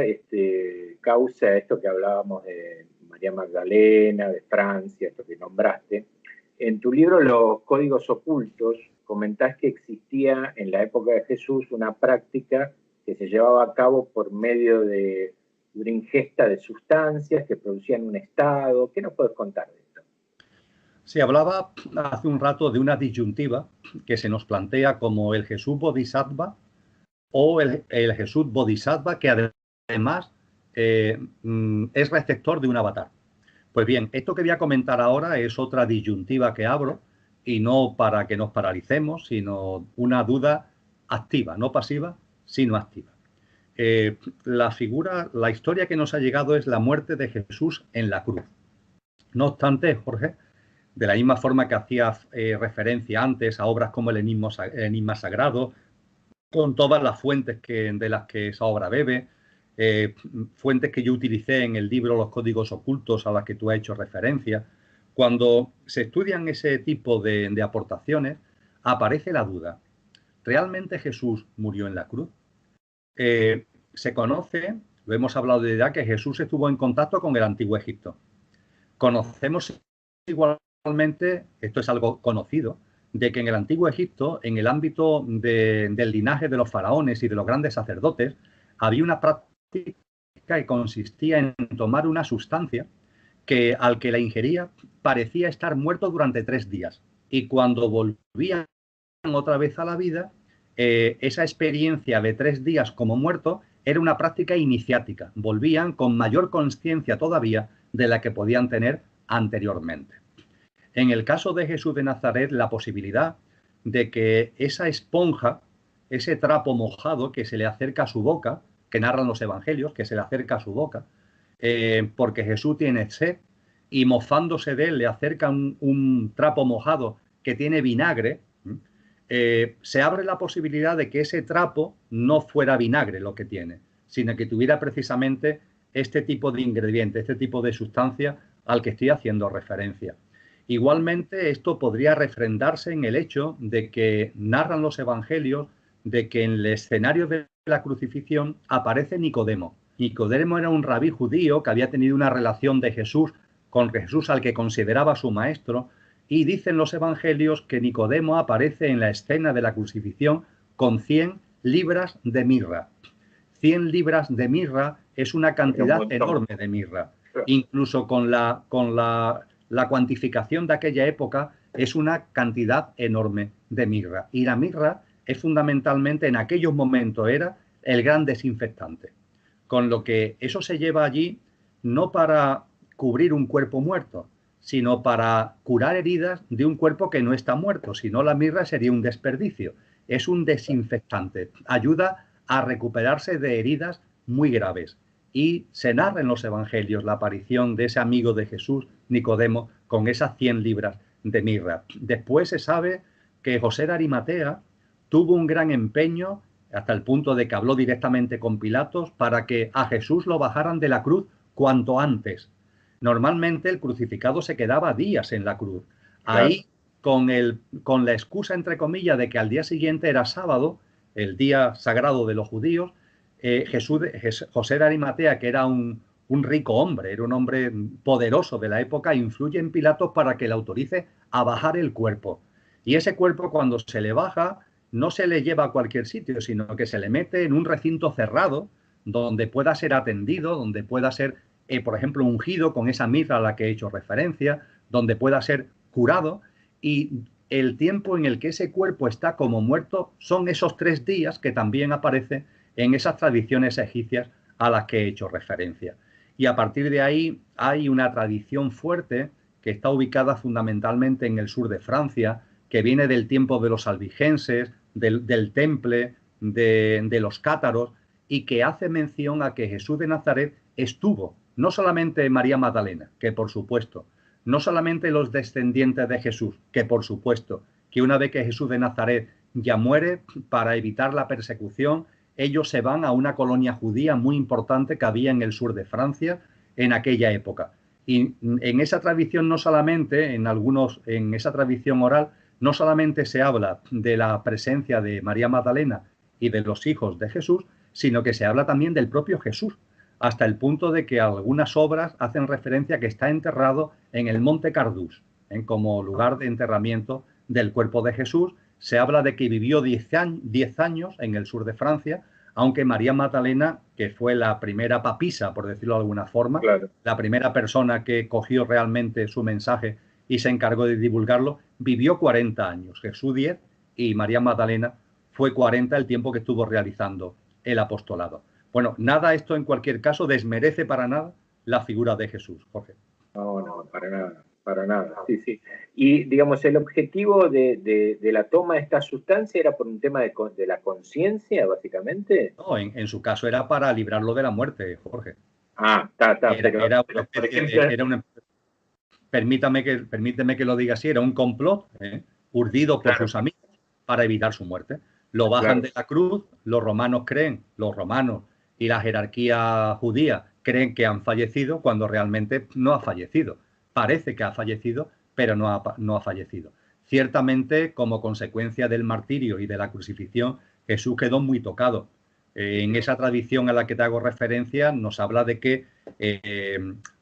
causa a esto que hablábamos de María Magdalena, de Francia, esto que nombraste, en tu libro Los Códigos Ocultos comentás que existía en la época de Jesús una práctica que se llevaba a cabo por medio de una ingesta de sustancias que producían un estado. ¿Qué nos puedes contar de esto? Se hablaba hace un rato de una disyuntiva que se nos plantea como el Jesús Bodhisattva o el Jesús Bodhisattva que además es receptor de un avatar. Pues bien, esto que voy a comentar ahora es otra disyuntiva que abro y no para que nos paralicemos, sino una duda activa, no pasiva, sino activa. La historia que nos ha llegado es la muerte de Jesús en la cruz. No obstante, Jorge, de la misma forma que hacía referencia antes a obras como el Enigma Sagrado, con todas las fuentes de las que esa obra bebe, fuentes que yo utilicé en el libro Los Códigos Ocultos a las que tú has hecho referencia. Cuando se estudian ese tipo de aportaciones, aparece la duda. ¿Realmente Jesús murió en la cruz? Se conoce, lo hemos hablado de ya, que Jesús estuvo en contacto con el Antiguo Egipto. Conocemos igualmente, esto es algo conocido, de que en el Antiguo Egipto, en el ámbito del linaje de los faraones y de los grandes sacerdotes, había una práctica que consistía en tomar una sustancia que al que la ingería parecía estar muerto durante 3 días. Y cuando volvían otra vez a la vida, esa experiencia de 3 días como muerto era una práctica iniciática. Volvían con mayor conciencia todavía de la que podían tener anteriormente. En el caso de Jesús de Nazaret, la posibilidad de que esa esponja, ese trapo mojado que se le acerca a su boca, que narran los evangelios, que se le acerca a su boca, porque Jesús tiene sed y mofándose de él le acerca un trapo mojado que tiene vinagre, se abre la posibilidad de que ese trapo no fuera vinagre lo que tiene, sino que tuviera precisamente este tipo de ingrediente, este tipo de sustancia al que estoy haciendo referencia. Igualmente, esto podría refrendarse en el hecho de que narran los evangelios de que en el escenario de la crucifixión aparece Nicodemo. Nicodemo era un rabí judío que había tenido una relación de Jesús con Jesús al que consideraba su maestro, y dicen los evangelios que Nicodemo aparece en la escena de la crucifixión con 100 libras de mirra. 100 libras de mirra es una cantidad enorme de mirra. Incluso con la cuantificación de aquella época es una cantidad enorme de mirra. Y la mirra es fundamentalmente, en aquellos momentos era el gran desinfectante. Con lo que eso se lleva allí no para cubrir un cuerpo muerto, sino para curar heridas de un cuerpo que no está muerto. Si no, la mirra sería un desperdicio. Es un desinfectante. Ayuda a recuperarse de heridas muy graves. Y se narra en los evangelios la aparición de ese amigo de Jesús, Nicodemo, con esas 100 libras de mirra. Después se sabe que José de Arimatea tuvo un gran empeño, hasta el punto de que habló directamente con Pilatos, para que a Jesús lo bajaran de la cruz cuanto antes. Normalmente el crucificado se quedaba días en la cruz. Ahí, con la excusa, entre comillas, de que al día siguiente era sábado, el día sagrado de los judíos, José de Arimatea, que era un rico hombre, era un hombre poderoso de la época, influye en Pilatos para que le autorice a bajar el cuerpo. Y ese cuerpo, cuando se le baja, no se le lleva a cualquier sitio, sino que se le mete en un recinto cerrado donde pueda ser atendido, donde pueda ser, por ejemplo, ungido con esa mirra a la que he hecho referencia, donde pueda ser curado, y el tiempo en el que ese cuerpo está como muerto son esos 3 días que también aparece en esas tradiciones egipcias a las que he hecho referencia. Y a partir de ahí hay una tradición fuerte que está ubicada fundamentalmente en el sur de Francia, que viene del tiempo de los albigenses, del temple, de los cátaros, y que hace mención a que Jesús de Nazaret estuvo, no solamente María Magdalena, que por supuesto, no solamente los descendientes de Jesús, que por supuesto, que una vez que Jesús de Nazaret ya muere, para evitar la persecución, ellos se van a una colonia judía muy importante que había en el sur de Francia en aquella época. Y en esa tradición no solamente, en esa tradición oral, no solamente se habla de la presencia de María Magdalena y de los hijos de Jesús, sino que se habla también del propio Jesús, hasta el punto de que algunas obras hacen referencia a que está enterrado en el Monte Cardús, como lugar de enterramiento del cuerpo de Jesús. Se habla de que vivió 10 años en el sur de Francia, aunque María Magdalena, que fue la primera papisa, por decirlo de alguna forma, la primera persona que cogió realmente su mensaje y se encargó de divulgarlo, vivió 40 años. Jesús 10 y María Magdalena fue 40 el tiempo que estuvo realizando el apostolado. Bueno, nada, esto en cualquier caso desmerece para nada la figura de Jesús, Jorge. No, para nada, sí. Y, digamos, el objetivo de la toma de esta sustancia era por un tema de la conciencia, básicamente. No, en su caso era para librarlo de la muerte, Jorge. Permíteme que lo diga así, era un complot urdido por sus amigos para evitar su muerte. Lo bajan de la cruz, los romanos y la jerarquía judía creen que han fallecido cuando realmente no ha fallecido. Parece que ha fallecido, pero no ha fallecido. Ciertamente, como consecuencia del martirio y de la crucifixión, Jesús quedó muy tocado. En esa tradición a la que te hago referencia, nos habla de que,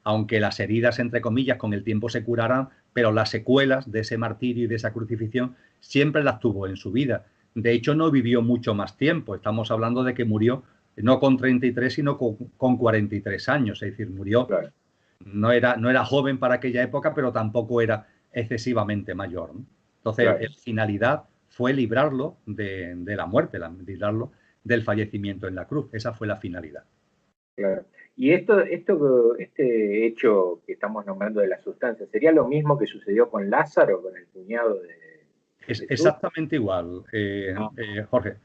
aunque las heridas, entre comillas, con el tiempo se curarán, pero las secuelas de ese martirio y de esa crucifixión siempre las tuvo en su vida. De hecho, no vivió mucho más tiempo. Estamos hablando de que murió no con 33, sino con 43 años. Es decir, murió, no era joven para aquella época, pero tampoco era excesivamente mayor, ¿no? Entonces, la finalidad fue librarlo de la muerte, librarlo del fallecimiento en la cruz. Esa fue la finalidad. Claro. Y este hecho que estamos nombrando de la sustancia, ¿sería lo mismo que sucedió con Lázaro, con el cuñado de Es exactamente igual, Jorge.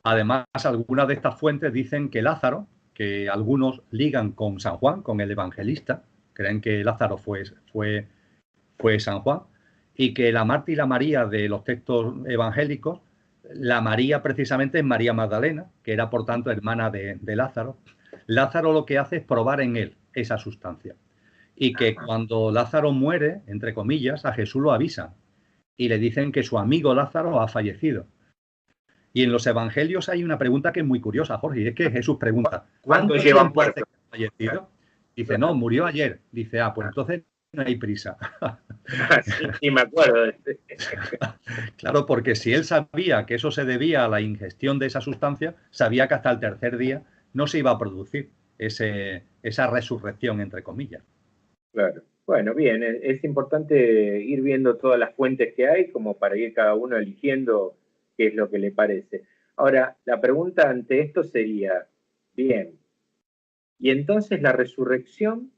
Además, algunas de estas fuentes dicen que Lázaro, que algunos ligan con San Juan, con el evangelista, creen que Lázaro fue San Juan, y que la Marta y la María de los textos evangélicos, la María precisamente es María Magdalena, que era por tanto hermana de Lázaro. Lázaro lo que hace es probar en él esa sustancia. Y que cuando Lázaro muere, entre comillas, a Jesús lo avisan y le dicen que su amigo Lázaro ha fallecido. Y en los evangelios hay una pregunta que es muy curiosa, Jorge, y es que Jesús pregunta, ¿cuánto tiempo hace que ha fallecido? Dice, no, murió ayer. Dice, pues entonces no hay prisa. Sí, me acuerdo. Claro, porque si él sabía que eso se debía a la ingestión de esa sustancia, sabía que hasta el tercer día no se iba a producir esa resurrección, entre comillas. Claro. Bueno, bien, es importante ir viendo todas las fuentes que hay como para ir cada uno eligiendo qué es lo que le parece. Ahora, la pregunta ante esto sería, bien, y entonces la resurrección,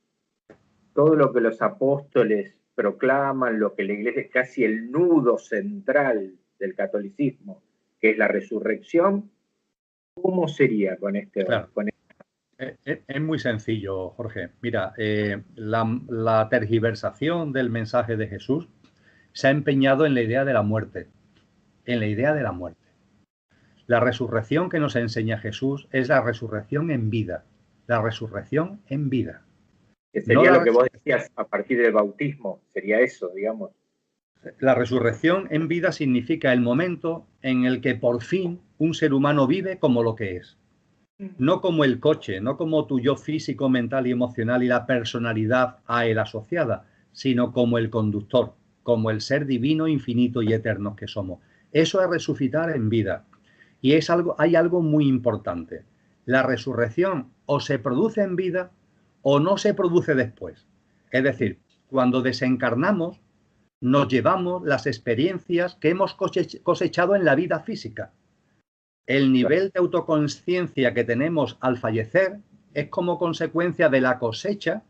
todo lo que los apóstoles proclaman, lo que la iglesia es casi el nudo central del catolicismo, que es la resurrección, ¿cómo sería con este? Claro. Es muy sencillo, Jorge. Mira, la tergiversación del mensaje de Jesús se ha empeñado en la idea de la muerte, en la idea de la muerte. La resurrección que nos enseña Jesús es la resurrección en vida, la resurrección en vida. Que sería lo que vos decías a partir del bautismo, sería eso, digamos. La resurrección en vida significa el momento en el que por fin un ser humano vive como lo que es. No como el coche, no como tu yo físico, mental y emocional y la personalidad a él asociada, sino como el conductor, como el ser divino, infinito y eterno que somos. Eso es resucitar en vida. Y hay algo muy importante. La resurrección o se produce en vida o no se produce después. Es decir, cuando desencarnamos, nos llevamos las experiencias que hemos cosechado en la vida física. El nivel de autoconsciencia que tenemos al fallecer es como consecuencia de la cosecha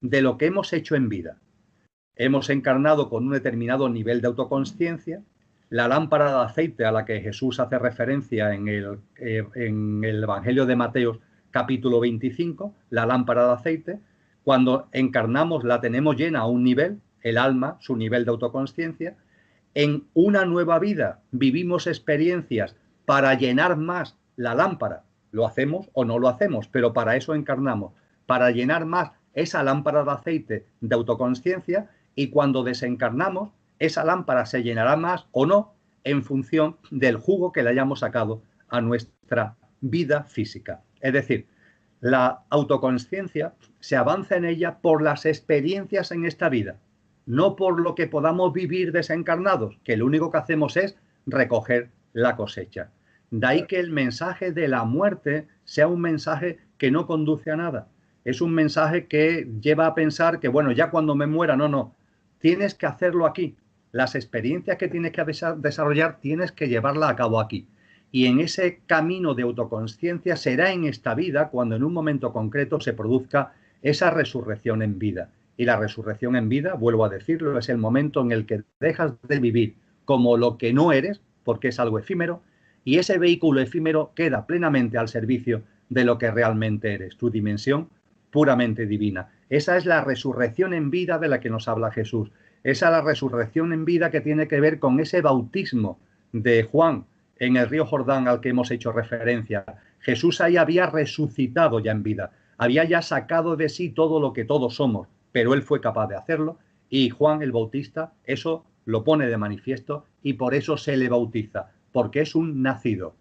de lo que hemos hecho en vida. Hemos encarnado con un determinado nivel de autoconsciencia. La lámpara de aceite a la que Jesús hace referencia en el Evangelio de Mateo, capítulo 25, la lámpara de aceite, cuando encarnamos la tenemos llena a un nivel, el alma, su nivel de autoconsciencia. En una nueva vida vivimos experiencias para llenar más la lámpara. Lo hacemos o no lo hacemos, pero para eso encarnamos, para llenar más esa lámpara de aceite de autoconsciencia, y cuando desencarnamos, esa lámpara se llenará más o no en función del jugo que le hayamos sacado a nuestra vida física. Es decir, la autoconsciencia se avanza en ella por las experiencias en esta vida, no por lo que podamos vivir desencarnados, que lo único que hacemos es recoger la cosecha. De ahí que el mensaje de la muerte sea un mensaje que no conduce a nada. Es un mensaje que lleva a pensar que, bueno, ya cuando me muera, no. Tienes que hacerlo aquí. Las experiencias que tienes que desarrollar, tienes que llevarlas a cabo aquí. Y en ese camino de autoconsciencia será en esta vida cuando en un momento concreto se produzca esa resurrección en vida. Y la resurrección en vida, vuelvo a decirlo, es el momento en el que dejas de vivir como lo que no eres, porque es algo efímero, y ese vehículo efímero queda plenamente al servicio de lo que realmente eres, tu dimensión puramente divina. Esa es la resurrección en vida de la que nos habla Jesús. Esa es la resurrección en vida que tiene que ver con ese bautismo de Juan en el río Jordán al que hemos hecho referencia. Jesús ahí había resucitado ya en vida, había ya sacado de sí todo lo que todos somos, pero él fue capaz de hacerlo, y Juan el Bautista eso lo pone de manifiesto y por eso se le bautiza, porque es un nacido.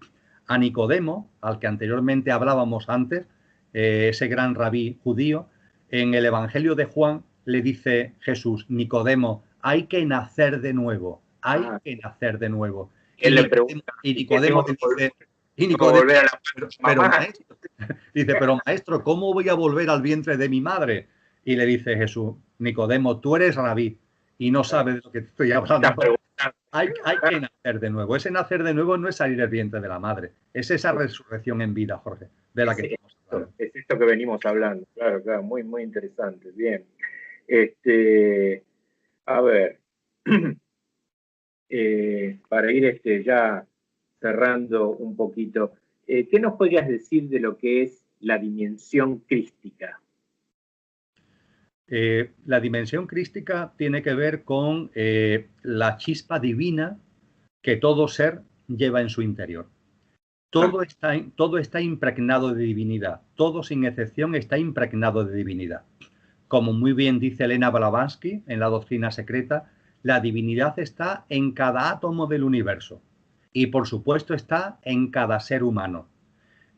A Nicodemo, al que anteriormente hablábamos antes, ese gran rabí judío, en el Evangelio de Juan le dice Jesús, Nicodemo, hay que nacer de nuevo, hay que nacer de nuevo. Él le pregunta, y Nicodemo dice, pero maestro, dice, pero maestro, ¿cómo voy a volver al vientre de mi madre? Y le dice Jesús, Nicodemo, tú eres rabí y no sabes de lo que te estoy hablando. Hay que nacer de nuevo. Ese nacer de nuevo no es salir del vientre de la madre, es esa resurrección en vida, Jorge, de la que estamos hablando. Es esto que venimos hablando, claro, muy, muy interesante. Bien. A ver, para ir ya cerrando un poquito, ¿qué nos podrías decir de lo que es la dimensión crística? La dimensión crística tiene que ver con la chispa divina que todo ser lleva en su interior. Todo está impregnado de divinidad. Todo, sin excepción, está impregnado de divinidad. Como muy bien dice Elena Blavatsky en La doctrina secreta, la divinidad está en cada átomo del universo y, por supuesto, está en cada ser humano.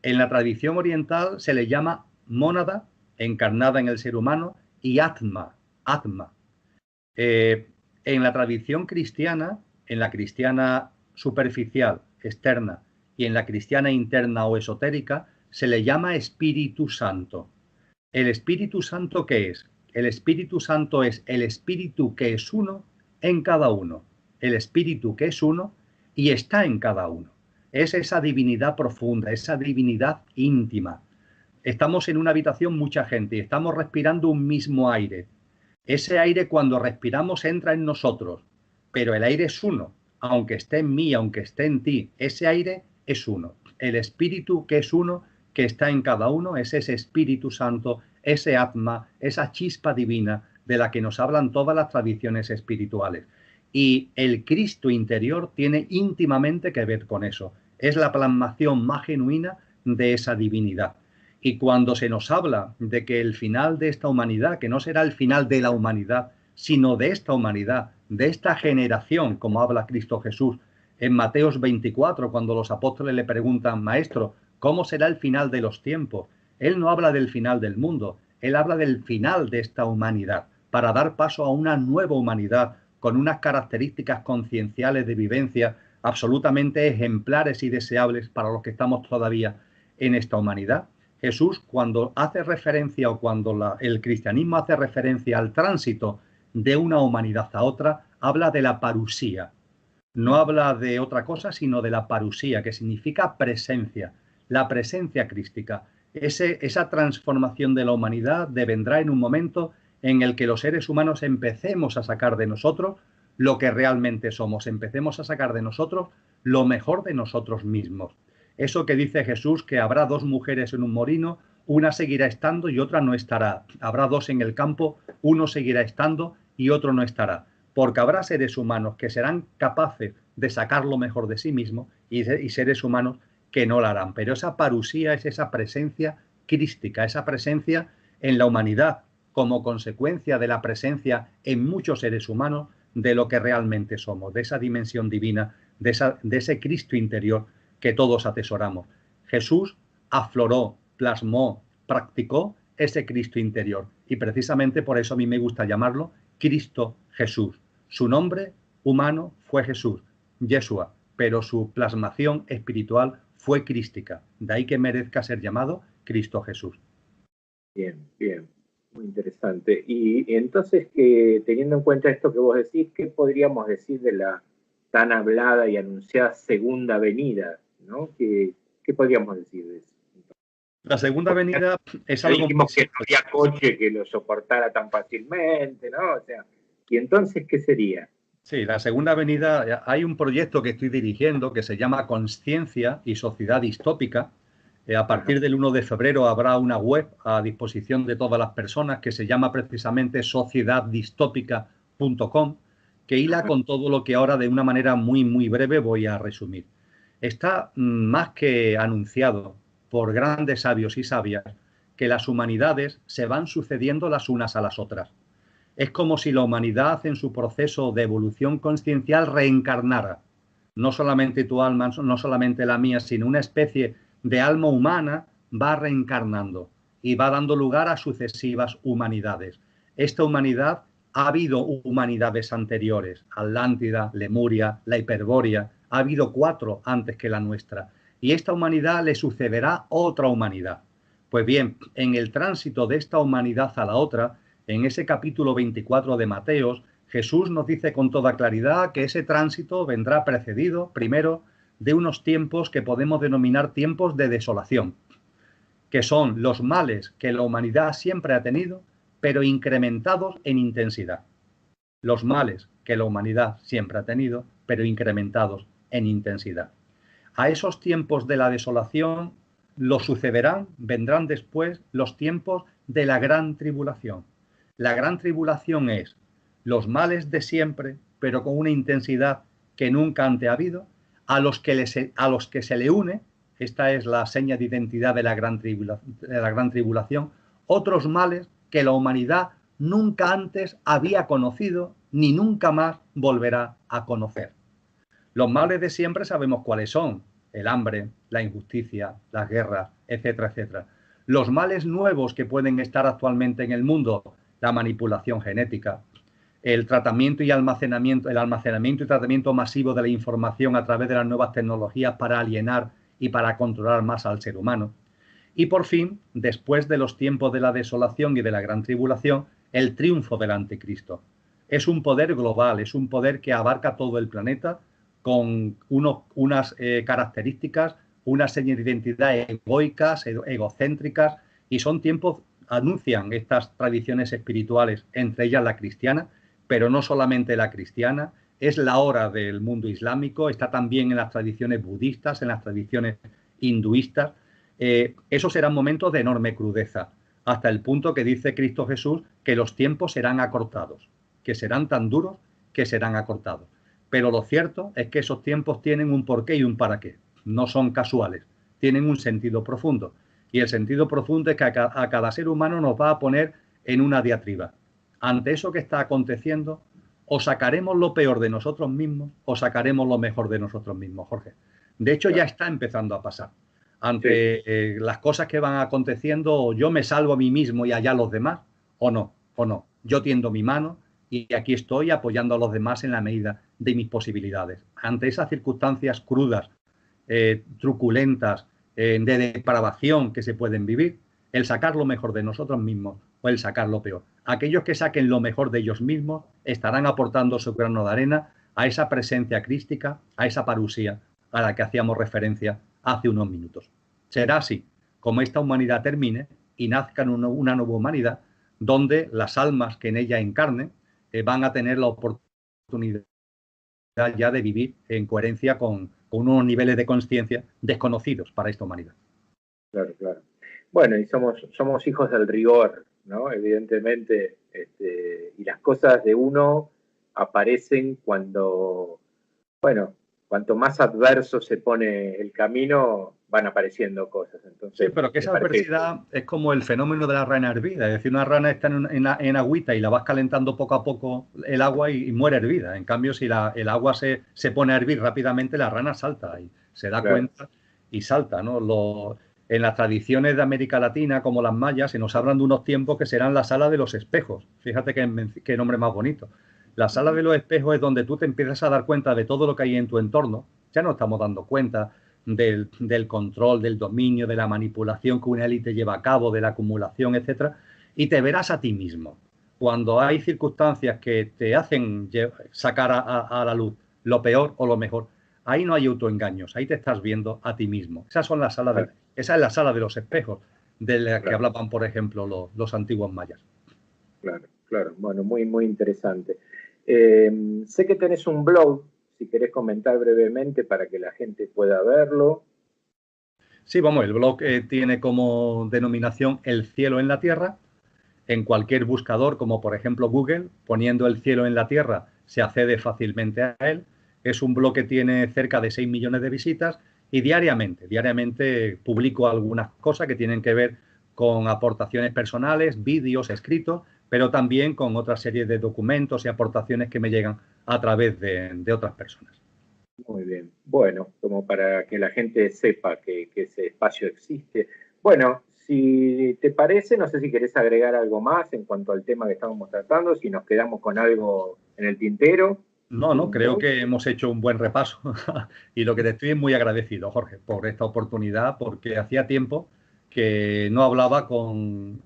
En la tradición oriental se le llama mónada, encarnada en el ser humano, y atma. En la tradición cristiana, en la cristiana superficial, externa, y en la cristiana interna o esotérica, se le llama Espíritu Santo. ¿El Espíritu Santo qué es? El Espíritu Santo es el Espíritu que es uno en cada uno. El Espíritu que es uno y está en cada uno. Es esa divinidad profunda, esa divinidad íntima. Estamos en una habitación mucha gente y estamos respirando un mismo aire. Ese aire, cuando respiramos, entra en nosotros, pero el aire es uno, aunque esté en mí, aunque esté en ti, ese aire es uno. El Espíritu que es uno, que está en cada uno, es ese Espíritu Santo, ese Atma, esa chispa divina de la que nos hablan todas las tradiciones espirituales. Y el Cristo interior tiene íntimamente que ver con eso. Es la plasmación más genuina de esa divinidad. Y cuando se nos habla de que el final de esta humanidad, que no será el final de la humanidad, sino de esta humanidad, de esta generación, como habla Cristo Jesús en Mateos 24, cuando los apóstoles le preguntan, Maestro, ¿cómo será el final de los tiempos? Él no habla del final del mundo, él habla del final de esta humanidad, para dar paso a una nueva humanidad con unas características concienciales de vivencia absolutamente ejemplares y deseables para los que estamos todavía en esta humanidad. Jesús, cuando hace referencia o cuando el cristianismo hace referencia al tránsito de una humanidad a otra, habla de la parusía. No habla de otra cosa, sino de la parusía, que significa presencia, la presencia crística. Esa transformación de la humanidad devendrá en un momento en el que los seres humanos empecemos a sacar de nosotros lo que realmente somos, empecemos a sacar de nosotros lo mejor de nosotros mismos. Eso que dice Jesús, que habrá dos mujeres en un molino, una seguirá estando y otra no estará. Habrá dos en el campo, uno seguirá estando y otro no estará. Porque habrá seres humanos que serán capaces de sacar lo mejor de sí mismos y seres humanos que no lo harán. Pero esa parusía es esa presencia crística, esa presencia en la humanidad como consecuencia de la presencia en muchos seres humanos de lo que realmente somos, de esa dimensión divina, de ese Cristo interior que todos atesoramos. Jesús afloró, plasmó, practicó ese Cristo interior y precisamente por eso a mí me gusta llamarlo Cristo Jesús. Su nombre humano fue Jesús, Yeshua, pero su plasmación espiritual fue crística. De ahí que merezca ser llamado Cristo Jesús. Bien, bien, muy interesante. Y entonces, teniendo en cuenta esto que vos decís, ¿qué podríamos decir de la tan hablada y anunciada segunda venida, ¿no? ¿Qué podríamos decir de eso? La segunda venida es algo... Dijimos que no había coche que lo soportara tan fácilmente, ¿no? O sea, ¿y entonces qué sería? Sí, la segunda venida, hay un proyecto que estoy dirigiendo que se llama Consciencia y Sociedad Distópica. A partir del 1 de febrero habrá una web a disposición de todas las personas que se llama precisamente sociedaddistópica.com, que hila con todo lo que ahora de una manera muy breve voy a resumir. Está más que anunciado por grandes sabios y sabias que las humanidades se van sucediendo las unas a las otras. Es como si la humanidad en su proceso de evolución consciencial reencarnara. No solamente tu alma, no solamente la mía, sino una especie de alma humana va reencarnando y va dando lugar a sucesivas humanidades. Esta humanidad, ha habido humanidades anteriores, Atlántida, Lemuria, la Hiperbórea, ha habido 4 antes que la nuestra. Y esta humanidad le sucederá otra humanidad. Pues bien, en el tránsito de esta humanidad a la otra, en ese capítulo 24 de Mateos, Jesús nos dice con toda claridad que ese tránsito vendrá precedido, primero, de unos tiempos que podemos denominar tiempos de desolación, que son los males que la humanidad siempre ha tenido, pero incrementados en intensidad. Los males que la humanidad siempre ha tenido, pero incrementados en intensidad. A esos tiempos de la desolación lo sucederán, vendrán después los tiempos de la gran tribulación. La gran tribulación es los males de siempre, pero con una intensidad que nunca antes ha habido, a los que se le une, esta es la seña de identidad de la gran tribulación, otros males que la humanidad nunca antes había conocido ni nunca más volverá a conocer. Los males de siempre sabemos cuáles son: el hambre, la injusticia, las guerras, etcétera, etcétera. Los males nuevos que pueden estar actualmente en el mundo: la manipulación genética, el tratamiento y almacenamiento y tratamiento masivo de la información a través de las nuevas tecnologías para alienar y para controlar más al ser humano. Y por fin, después de los tiempos de la desolación y de la gran tribulación, el triunfo del anticristo. Es un poder global, es un poder que abarca todo el planeta con unas características, unas señas de identidad egoicas, egocéntricas, y son tiempos, anuncian estas tradiciones espirituales, entre ellas la cristiana, pero no solamente la cristiana, es la hora del mundo islámico, está también en las tradiciones budistas, en las tradiciones hinduistas. Esos serán momentos de enorme crudeza, hasta el punto que dice Cristo Jesús que los tiempos serán acortados, que serán tan duros que serán acortados. Pero lo cierto es que esos tiempos tienen un porqué y un para qué, no son casuales, tienen un sentido profundo. Y el sentido profundo es que a cada ser humano nos va a poner en una diatriba. Ante eso que está aconteciendo, o sacaremos lo peor de nosotros mismos o sacaremos lo mejor de nosotros mismos, Jorge. De hecho, ya está empezando a pasar. Ante las cosas que van aconteciendo, yo me salvo a mí mismo y allá los demás, o no. Yo tiendo mi mano y aquí estoy apoyando a los demás en la medida de mis posibilidades. Ante esas circunstancias crudas, truculentas, de depravación que se pueden vivir, el sacar lo mejor de nosotros mismos o el sacar lo peor. Aquellos que saquen lo mejor de ellos mismos estarán aportando su grano de arena a esa presencia crística, a esa parusía a la que hacíamos referencia hace unos minutos. Será así como esta humanidad termine y nazca una nueva humanidad donde las almas que en ella encarnen van a tener la oportunidad ya de vivir en coherencia con unos niveles de conciencia desconocidos para esta humanidad. Claro, claro. Bueno, y somos hijos del rigor, ¿no? Evidentemente, y las cosas de uno aparecen cuando, bueno, cuanto más adverso se pone el camino, van apareciendo cosas. Entonces, sí, pero que esa adversidad es como el fenómeno de la rana hervida. Es decir, una rana está en agüita y la vas calentando poco a poco el agua y muere hervida. En cambio, si el agua se pone a hervir rápidamente, la rana salta y se da cuenta y salta, ¿no? En las tradiciones de América Latina, como las mayas, se nos hablan de unos tiempos que serán la sala de los espejos. Fíjate qué nombre más bonito. La sala de los espejos es donde tú te empiezas a dar cuenta de todo lo que hay en tu entorno. Ya no estamos dando cuenta del control, del dominio, de la manipulación que una élite lleva a cabo, de la acumulación, etcétera, y te verás a ti mismo. Cuando hay circunstancias que te hacen sacar a la luz lo peor o lo mejor, ahí no hay autoengaños, ahí te estás viendo a ti mismo. Esa es la sala de los espejos de la que hablaban, por ejemplo, los antiguos mayas. Claro, claro. Bueno, muy, muy interesante. Sé que tenés un blog, si querés comentar brevemente para que la gente pueda verlo. Sí, vamos, el blog tiene como denominación El cielo en la tierra. En cualquier buscador, como por ejemplo Google, poniendo El cielo en la tierra, se accede fácilmente a él. Es un blog que tiene cerca de 6 millones de visitas y diariamente publico algunas cosas que tienen que ver con aportaciones personales, vídeos, escritos, pero también con otra serie de documentos y aportaciones que me llegan a través de otras personas. Muy bien. Bueno, como para que la gente sepa que ese espacio existe. Bueno, si te parece, no sé si querés agregar algo más en cuanto al tema que estábamos tratando, si nos quedamos con algo en el tintero. No, creo que hemos hecho un buen repaso y lo que te estoy muy agradecido, Jorge, por esta oportunidad, porque hacía tiempo que no hablaba con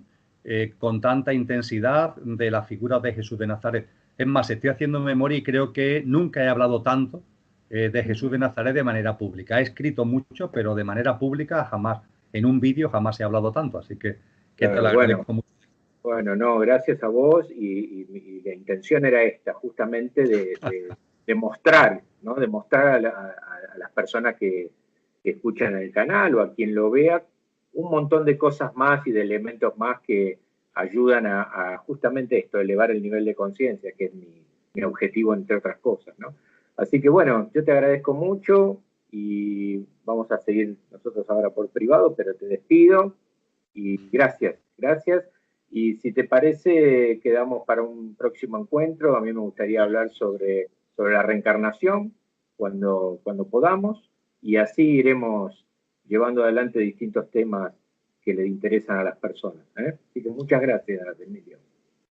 tanta intensidad de la figura de Jesús de Nazaret. Es más, estoy haciendo memoria y creo que nunca he hablado tanto de Jesús de Nazaret de manera pública. He escrito mucho, pero de manera pública jamás. En un vídeo jamás he hablado tanto, así que claro, te lo agradezco mucho. Bueno, no, gracias a vos y la intención era esta, justamente de mostrar, ¿no? De mostrar a las personas que escuchan el canal o a quien lo vea un montón de cosas más y de elementos más que ayudan a justamente esto, elevar el nivel de conciencia, que es mi objetivo entre otras cosas, ¿no? Así que bueno, yo te agradezco mucho y vamos a seguir nosotros ahora por privado, pero te despido y gracias, gracias. Y si te parece, quedamos para un próximo encuentro. A mí me gustaría hablar sobre la reencarnación cuando podamos y así iremos llevando adelante distintos temas que le interesan a las personas. Así que muchas gracias, Emilio.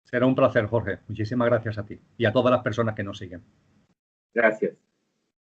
Será un placer, Jorge. Muchísimas gracias a ti y a todas las personas que nos siguen. Gracias.